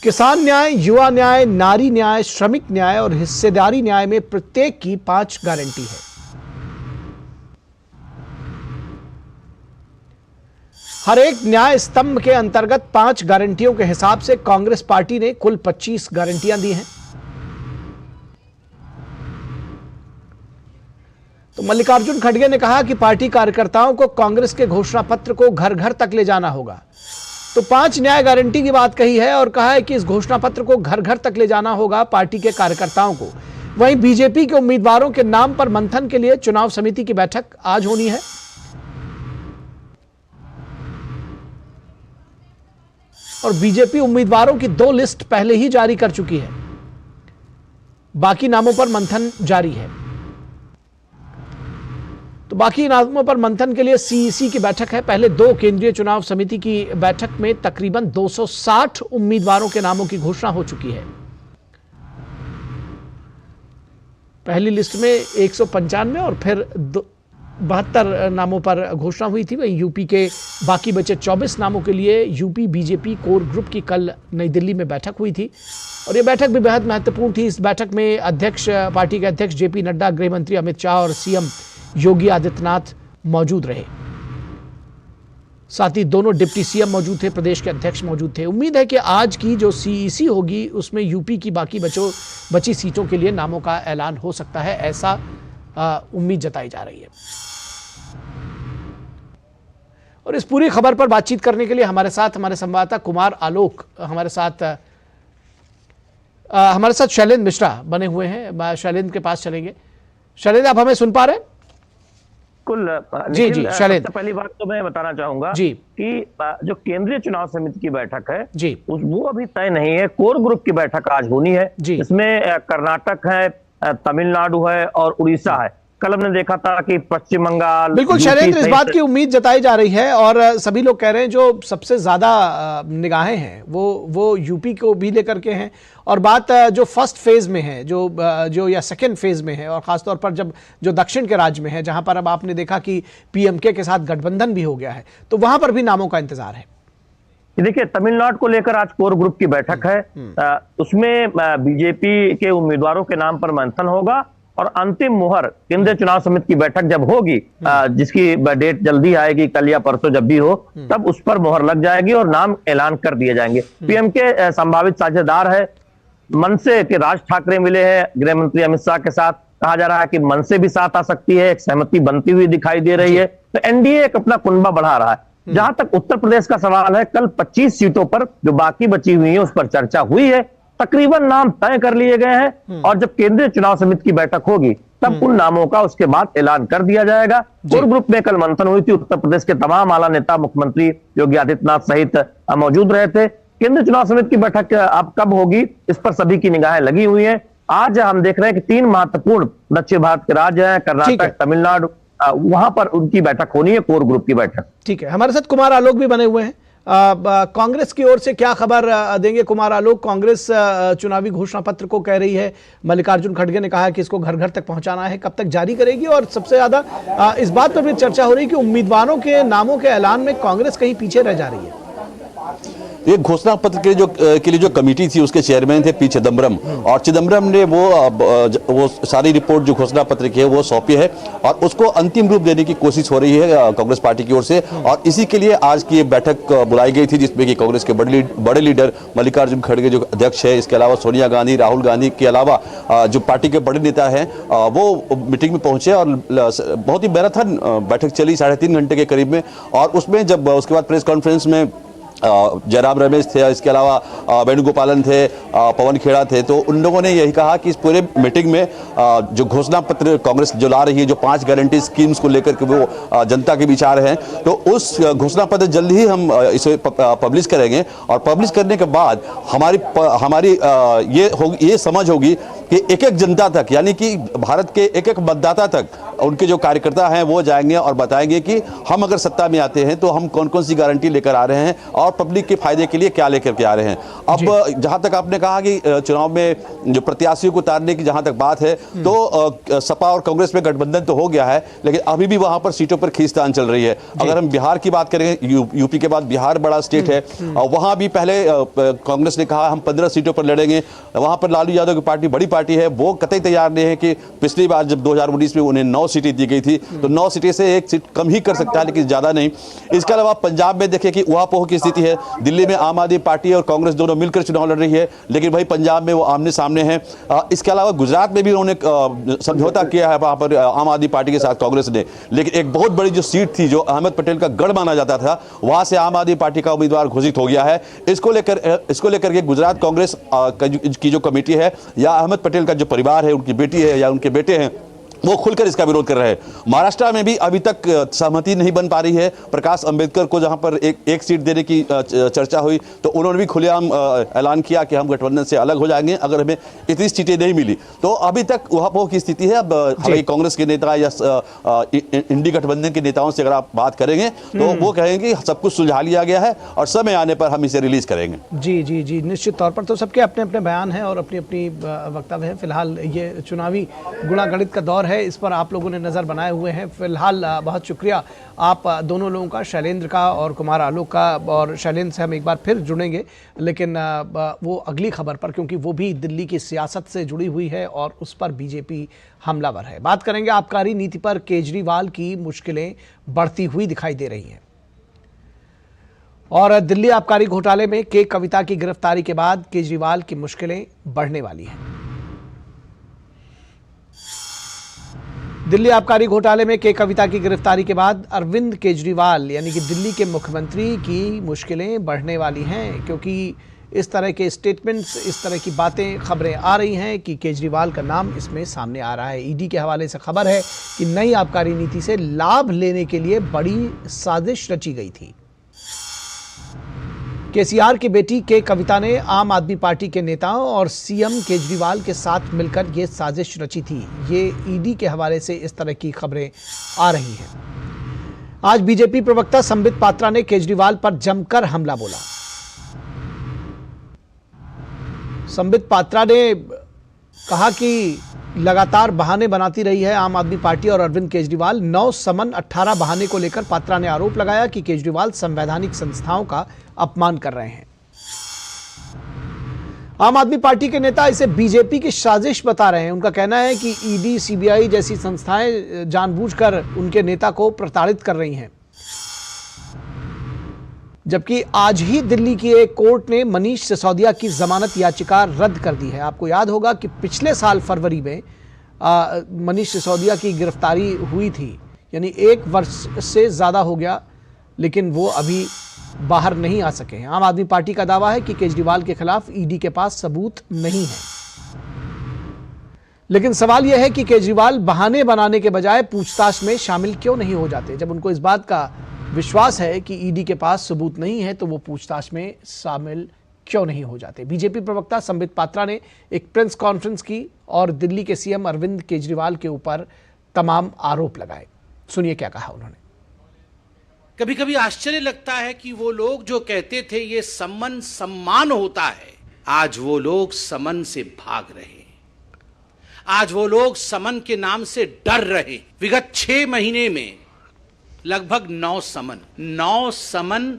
किसान न्याय, युवा न्याय, नारी न्याय, श्रमिक न्याय और हिस्सेदारी न्याय में प्रत्येक की 5 गारंटी है। हर एक न्याय स्तंभ के अंतर्गत 5 गारंटियों के हिसाब से कांग्रेस पार्टी ने कुल 25 गारंटियां दी हैं। तो मल्लिकार्जुन खड़गे ने कहा कि पार्टी कार्यकर्ताओं को कांग्रेस के घोषणा पत्र को घर घर तक ले जाना होगा। तो 5 न्याय गारंटी की बात कही है और कहा है कि इस घोषणा पत्र को घर घर तक ले जाना होगा पार्टी के कार्यकर्ताओं को। वहीं बीजेपी के उम्मीदवारों के नाम पर मंथन के लिए चुनाव समिति की बैठक आज होनी है। और बीजेपी उम्मीदवारों की 2 लिस्ट पहले ही जारी कर चुकी है। बाकी नामों पर मंथन जारी है। तो बाकी नामों पर मंथन के लिए CEC की बैठक है। पहले 2 केंद्रीय चुनाव समिति की बैठक में तकरीबन 260 उम्मीदवारों के नामों की घोषणा हो चुकी है। पहली लिस्ट में 195 और फिर 72 नामों पर घोषणा हुई थी। वहीं यूपी के बाकी बचे 24 नामों के लिए यूपी बीजेपी कोर ग्रुप की कल नई दिल्ली में बैठक हुई थी और ये बैठक भी बेहद महत्वपूर्ण थी। इस बैठक में पार्टी के अध्यक्ष JP नड्डा, गृह मंत्री अमित शाह और CM योगी आदित्यनाथ मौजूद रहे। साथ ही दोनों डिप्टी CM मौजूद थे, प्रदेश के अध्यक्ष मौजूद थे। उम्मीद है कि आज की जो CEC होगी उसमें यूपी की बाकी बची सीटों के लिए नामों का ऐलान हो सकता है, ऐसा उम्मीद जताई जा रही है। और इस पूरी खबर पर बातचीत करने के लिए हमारे साथ हमारे संवाददाता कुमार आलोक हमारे साथ शैलेंद्र मिश्रा बने हुए हैं। शैलेंद्र के पास चलेंगे। शैलेंद्र, आप हमें सुन पा रहे हैं? जी शैलेंद्र, पहली बात तो मैं बताना चाहूंगा जी कि जो केंद्रीय चुनाव समिति की बैठक है जी वो अभी तय नहीं है। कोर ग्रुप की बैठक आज होनी है जी। इसमें कर्नाटक है, तमिलनाडु है और उड़ीसा है। कल हमने देखा था कि पश्चिम बंगाल। बिल्कुल शैलेंद्र, इस बात की उम्मीद जताई जा रही है और सभी लोग कह रहे हैं जो सबसे ज्यादा निगाहें हैं वो यूपी को भी लेकर के हैं। और बात जो फर्स्ट फेज में है जो या सेकंड फेज में है और खासतौर पर जो दक्षिण के राज्य में है जहां पर अब आपने देखा कि PMK के साथ गठबंधन भी हो गया है, तो वहां पर भी नामों का इंतजार है। देखिए, तमिलनाडु को लेकर आज कोर ग्रुप की बैठक है। उसमें बीजेपी के उम्मीदवारों के नाम पर मंथन होगा और अंतिम मुहर केंद्रीय चुनाव समिति की बैठक जब होगी, जिसकी डेट जल्दी आएगी, कल या परसों जब भी हो, तब उस पर मुहर लग जाएगी और नाम ऐलान कर दिए जाएंगे। पीएम के संभावित साझेदार है मनसे के राज ठाकरे मिले हैं गृह मंत्री अमित शाह के साथ। कहा जा रहा है कि मनसे भी साथ आ सकती है, एक सहमति बनती हुई दिखाई दे रही है। तो एनडीए एक अपना कुनबा बढ़ा रहा है। जहां तक उत्तर प्रदेश का सवाल है, कल 25 सीटों पर जो बाकी बची हुई है उस पर चर्चा हुई है, तकरीबन नाम तय कर लिए गए हैं और जब केंद्रीय चुनाव समिति की बैठक होगी तब उन नामों का उसके बाद ऐलान कर दिया जाएगा। कोर ग्रुप में कल मंथन हुई थी, उत्तर प्रदेश के तमाम आला नेता मुख्यमंत्री योगी आदित्यनाथ सहित मौजूद रहे थे। केंद्रीय चुनाव समिति की बैठक अब कब होगी इस पर सभी की निगाहें लगी हुई हैं। आज हम देख रहे हैं कि 3 महत्वपूर्ण दक्षिण भारत के राज्य हैं, कर्नाटक, तमिलनाडु, वहां पर उनकी बैठक होनी है, कोर ग्रुप की बैठक। ठीक है, हमारे साथ कुमार आलोक भी बने हुए हैं। कांग्रेस की ओर से क्या खबर देंगे कुमार आलोक? कांग्रेस चुनावी घोषणा पत्र को कह रही है, मल्लिकार्जुन खड़गे ने कहा है कि इसको घर घर तक पहुंचाना है, कब तक जारी करेगी? और सबसे ज्यादा इस बात पर भी चर्चा हो रही है कि उम्मीदवारों के नामों के ऐलान में कांग्रेस कहीं पीछे रह जा रही है। ये घोषणा पत्र के लिए जो कमेटी थी उसके चेयरमैन थे पी चिदम्बरम, और चिदम्बरम ने वो सारी रिपोर्ट जो घोषणा पत्र की है वो सौंपी है और उसको अंतिम रूप देने की कोशिश हो रही है कांग्रेस पार्टी की ओर से। और इसी के लिए आज की ये बैठक बुलाई गई थी, जिसमें कि कांग्रेस के बड़े लीडर मल्लिकार्जुन खड़गे जो अध्यक्ष है, इसके अलावा सोनिया गांधी, राहुल गांधी के अलावा जो पार्टी के बड़े नेता हैं वो मीटिंग में पहुंचे और बहुत ही मैराथन बैठक चली 3.5 घंटे के करीब में। और उसमें जब उसके बाद प्रेस कॉन्फ्रेंस में जयराम रमेश थे, इसके अलावा वेणुगोपालन थे, पवन खेड़ा थे, तो उन लोगों ने यही कहा कि इस पूरे मीटिंग में जो घोषणा पत्र कांग्रेस जो ला रही है, जो 5 गारंटी स्कीम्स को लेकर के वो जनता के विचार हैं, तो उस घोषणा पत्र जल्द ही हम इसे पब्लिश करेंगे। और पब्लिश करने के बाद हमारी ये समझ होगी कि एक एक जनता तक, यानी कि भारत के एक एक मतदाता तक उनके जो कार्यकर्ता हैं वो जाएंगे और बताएंगे कि हम अगर सत्ता में आते हैं तो हम कौन कौन सी गारंटी लेकर आ रहे हैं और पब्लिक के फायदे के लिए क्या लेकर के आ रहे हैं। अब जहां तक आपने कहा कि चुनाव में जो प्रत्याशियों को उतारने की जहां तक बात है, तो सपा और कांग्रेस में गठबंधन तो हो गया है, लेकिन अभी भी वहां पर सीटों पर खींचतान चल रही है। अगर हम बिहार की बात करें, यूपी के बाद बिहार बड़ा स्टेट है, और वहां भी पहले कांग्रेस ने कहा हम 15 सीटों पर लड़ेंगे। वहां पर लालू यादव की पार्टी बड़ी पार्टी है, वो कतई तैयार नहीं है कि पिछली बार जब 2019 में उन्हें 9 सीटें दी गई थी, तो 9 सीटें से 1 सीट कम ही कर सकता है, लेकिन ज्यादा नहीं। इसके अलावा पंजाब में देखिए कि उहापोह की स्थिति है। दिल्ली में आम आदमी पार्टी और कांग्रेस दोनों मिलकर चुनाव लड़ रही है, लेकिन वही पंजाब में वो आमने सामने है। इसके अलावा गुजरात में भी उन्होंने समझौता किया है वहां पर आम आदमी पार्टी के साथ कांग्रेस ने, लेकिन एक बहुत बड़ी जो सीट थी जो अहमद पटेल का गढ़ माना जाता था, वहां से आम आदमी पार्टी का उम्मीदवार घोषित हो गया है। इसको लेकर के गुजरात कांग्रेस की जो कमेटी है या अहमद पटेल का जो परिवार है, उनकी बेटी है या उनके बेटे हैं, वो खुलकर इसका विरोध कर रहे हैं। महाराष्ट्र में भी अभी तक सहमति नहीं बन पा रही है। प्रकाश अंबेडकर को जहां पर एक सीट देने की चर्चा हुई, तो उन्होंने भी खुलेआम ऐलान किया कि हम गठबंधन से अलग हो जाएंगे अगर हमें इतनी सीटें नहीं मिली। तो अभी तक उहापोह की स्थिति है। अब हमारे कांग्रेस के नेता या इंडी गठबंधन के नेताओं से अगर आप बात करेंगे तो वो कहेंगे सब कुछ सुलझा लिया गया है और समय आने पर हम इसे रिलीज करेंगे। जी जी जी, निश्चित तौर पर। तो सबके अपने अपने बयान हैं और अपनी अपनी वक्तव्य है। फिलहाल ये चुनावी गुणागणित का दौर है, इस पर आप लोगों ने नज़र बनाए हुए हैं। फिलहाल बहुत शुक्रिया आप दोनों लोगों का, शैलेंद्र का और कुमार आलोक का। और शैलेंद्र से हम एक बार फिर जुड़ेंगे, लेकिन वो अगली खबर पर, क्योंकि वो भी दिल्ली की सियासत से जुड़ी हुई है और उस पर बीजेपी हमलावर है। बात करेंगे आबकारी नीति पर। केजरीवाल की मुश्किलें बढ़ती हुई दिखाई दे रही हैं और दिल्ली आबकारी घोटाले में के कविता की गिरफ्तारी के बाद केजरीवाल की मुश्किलें बढ़ने वाली हैं। दिल्ली आबकारी घोटाले में के कविता की गिरफ्तारी के बाद अरविंद केजरीवाल यानी कि दिल्ली के मुख्यमंत्री की मुश्किलें बढ़ने वाली हैं, क्योंकि इस तरह के स्टेटमेंट्स, इस तरह की बातें, खबरें आ रही हैं कि केजरीवाल का नाम इसमें सामने आ रहा है। ईडी के हवाले से खबर है कि नई आबकारी नीति से लाभ लेने के लिए बड़ी साजिश रची गई थी। केसीआर की बेटी के कविता ने आम आदमी पार्टी के नेताओं और सीएम केजरीवाल के साथ मिलकर ये साजिश रची थी। ये ईडी के हवाले से इस तरह की खबरें आ रही हैं। आज बीजेपी प्रवक्ता संबित पात्रा ने केजरीवाल पर जमकर हमला बोला। संबित पात्रा ने कहा कि लगातार बहाने बनाती रही है आम आदमी पार्टी और अरविंद केजरीवाल। 9 समन 18 बहाने को लेकर पात्रा ने आरोप लगाया कि केजरीवाल संवैधानिक संस्थाओं का अपमान कर रहे हैं। आम आदमी पार्टी के नेता इसे बीजेपी की साजिश बता रहे हैं। उनका कहना है कि ईडी, सीबीआई जैसी संस्थाएं जानबूझकर उनके नेता को प्रताड़ित कर रही हैं। जबकि आज ही दिल्ली की एक कोर्ट ने मनीष सिसोदिया की जमानत याचिका रद्द कर दी है। आपको याद होगा कि पिछले साल फरवरी में मनीष सिसोदिया की गिरफ्तारी हुई थी, यानी 1 वर्ष से ज्यादा हो गया, लेकिन वो अभी बाहर नहीं आ सके हैं। आम आदमी पार्टी का दावा है कि केजरीवाल के खिलाफ ईडी के पास सबूत नहीं है। लेकिन सवाल यह है कि केजरीवाल बहाने बनाने के बजाय पूछताछ में शामिल क्यों नहीं हो जाते। जब उनको इस बात का विश्वास है कि ईडी के पास सबूत नहीं है तो वो पूछताछ में शामिल क्यों नहीं हो जाते। बीजेपी प्रवक्ता संबित पात्रा ने एक प्रेस कॉन्फ्रेंस की और दिल्ली के सीएम अरविंद केजरीवाल के ऊपर तमाम आरोप लगाए। सुनिए क्या कहा उन्होंने। कभी कभी आश्चर्य लगता है कि वो लोग जो कहते थे ये समन सम्मान होता है, आज वो लोग समन से भाग रहे, आज वो लोग समन के नाम से डर रहे। विगत 6 महीने में लगभग 9 समन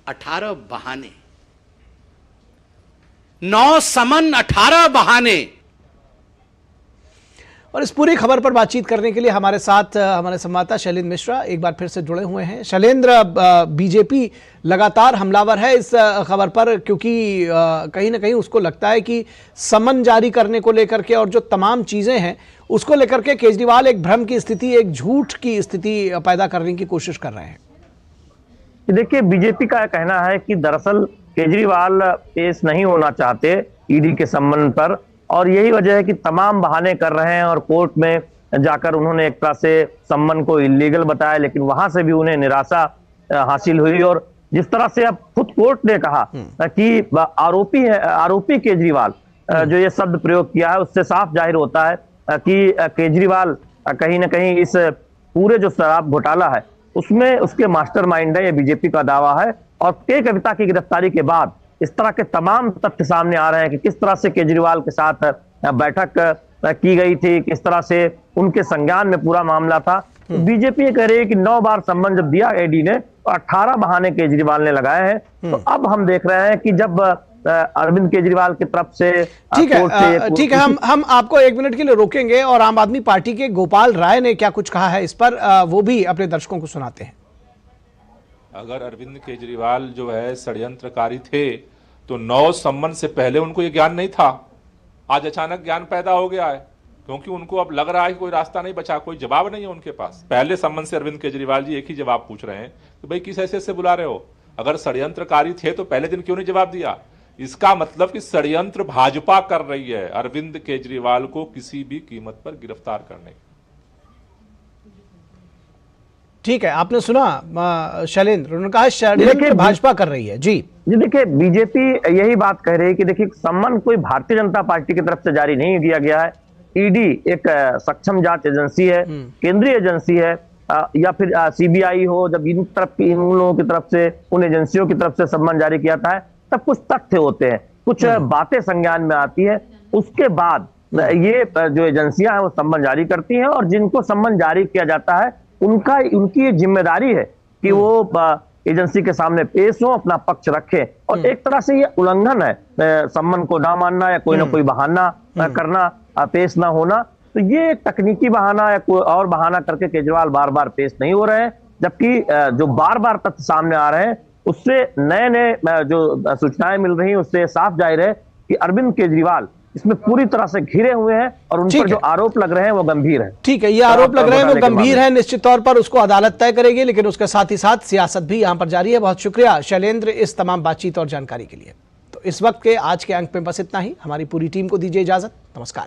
18 बहाने, 9 समन 18 बहाने। और इस पूरी खबर पर बातचीत करने के लिए हमारे साथ हमारे संवाददाता शैलेंद्र मिश्रा एक बार फिर से जुड़े हुए हैं। शैलेंद्र, बीजेपी लगातार हमलावर है इस खबर पर, क्योंकि कहीं ना कहीं उसको लगता है कि समन जारी करने को लेकर के और जो तमाम चीजें हैं उसको लेकर के केजरीवाल एक भ्रम की स्थिति, एक झूठ की स्थिति पैदा करने की कोशिश कर रहे हैं। देखिए, बीजेपी का कहना है कि दरअसल केजरीवाल पेश नहीं होना चाहते ईडी के संबंध पर, और यही वजह है कि तमाम बहाने कर रहे हैं। और कोर्ट में जाकर उन्होंने एक तरह से सम्मन को इलीगल बताया, लेकिन वहां से भी उन्हें निराशा हासिल हुई। और जिस तरह से अब खुद कोर्ट ने कहा कि आरोपी केजरीवाल, जो ये शब्द प्रयोग किया है, उससे साफ जाहिर होता है कि केजरीवाल कहीं ना कहीं इस पूरे जो शराब घोटाला है उसमें उसके मास्टरमाइंड है, ये बीजेपी का दावा है। और के कविता की गिरफ्तारी के बाद इस तरह के तमाम तथ्य सामने आ रहे हैं कि किस तरह से केजरीवाल के साथ बैठक की गई थी, किस तरह से उनके संज्ञान में पूरा मामला था। तो बीजेपी ये कह रही है कि 9 बार सम्मन जब दिया ईडी ने तो 18 बहाने केजरीवाल ने लगाए हैं। तो अब हम देख रहे हैं कि जब अरविंद केजरीवाल की तरफ से ठीक है, हम आपको 1 मिनट के लिए रोकेंगे और आम आदमी पार्टी के गोपाल राय ने क्या कुछ कहा है इस पर, वो भी अपने दर्शकों को सुनाते हैं। अगर अरविंद केजरीवाल जो है षड्यंत्रकारी थे तो 9 सम्मन से पहले उनको ये ज्ञान नहीं था। आज अचानक ज्ञान पैदा हो गया है क्योंकि उनको अब लग रहा है कि कोई रास्ता नहीं बचा, कोई जवाब नहीं है उनके पास। पहले सम्मन से अरविंद केजरीवाल जी एक ही जवाब पूछ रहे हैं कि भाई किस हैसियत से बुला रहे हो, अगर षड्यंत्रकारी थे तो पहले दिन क्यों नहीं जवाब दिया। इसका मतलब कि षड्यंत्र भाजपा कर रही है अरविंद केजरीवाल को किसी भी कीमत पर गिरफ्तार करने। ठीक है, आपने सुना शैलेंद्र, उन्होंने कहा षड्यंत्र भाजपा कर रही है। जी देखिए, बीजेपी यही बात कह रही है कि देखिए सम्मन कोई भारतीय जनता पार्टी की तरफ से जारी नहीं किया गया है। ईडी एक सक्षम जांच एजेंसी है, केंद्रीय एजेंसी है, या फिर सीबीआई हो, जब इन लोगों की तरफ से, उन एजेंसियों की तरफ से सम्मन जारी किया था तब कुछ तथ्य होते हैं, कुछ बातें संज्ञान में आती है, उसके बाद ये जो एजेंसियां हैं वो सम्मन जारी करती हैं। और जिनको सम्मन जारी किया जाता है उनकी जिम्मेदारी है कि वो एजेंसी के सामने पेश हो, अपना पक्ष रखें। और एक तरह से ये उल्लंघन है सम्मन को ना मानना या कोई ना कोई बहाना करना, पेश ना होना। तो ये तकनीकी बहाना या कोई और बहाना करके केजरीवाल बार बार पेश नहीं हो रहे हैं, जबकि जो बार बार तथ्य सामने आ रहे हैं उससे नए जो सूचनाएं मिल रही हैं उससे साफ जाहिर है कि अरविंद केजरीवाल इसमें पूरी तरह से घिरे हुए हैं और उन पर जो आरोप लग रहे हैं वो गंभीर है। ठीक है, ये आरोप लग रहे हैं वो गंभीर है, निश्चित तौर पर उसको अदालत तय करेगी, लेकिन उसके साथ ही साथ सियासत भी यहां पर जारी है। बहुत शुक्रिया शैलेंद्र इस तमाम बातचीत और जानकारी के लिए। तो इस वक्त के आज के अंक में बस इतना ही। हमारी पूरी टीम को दीजिए इजाजत। नमस्कार।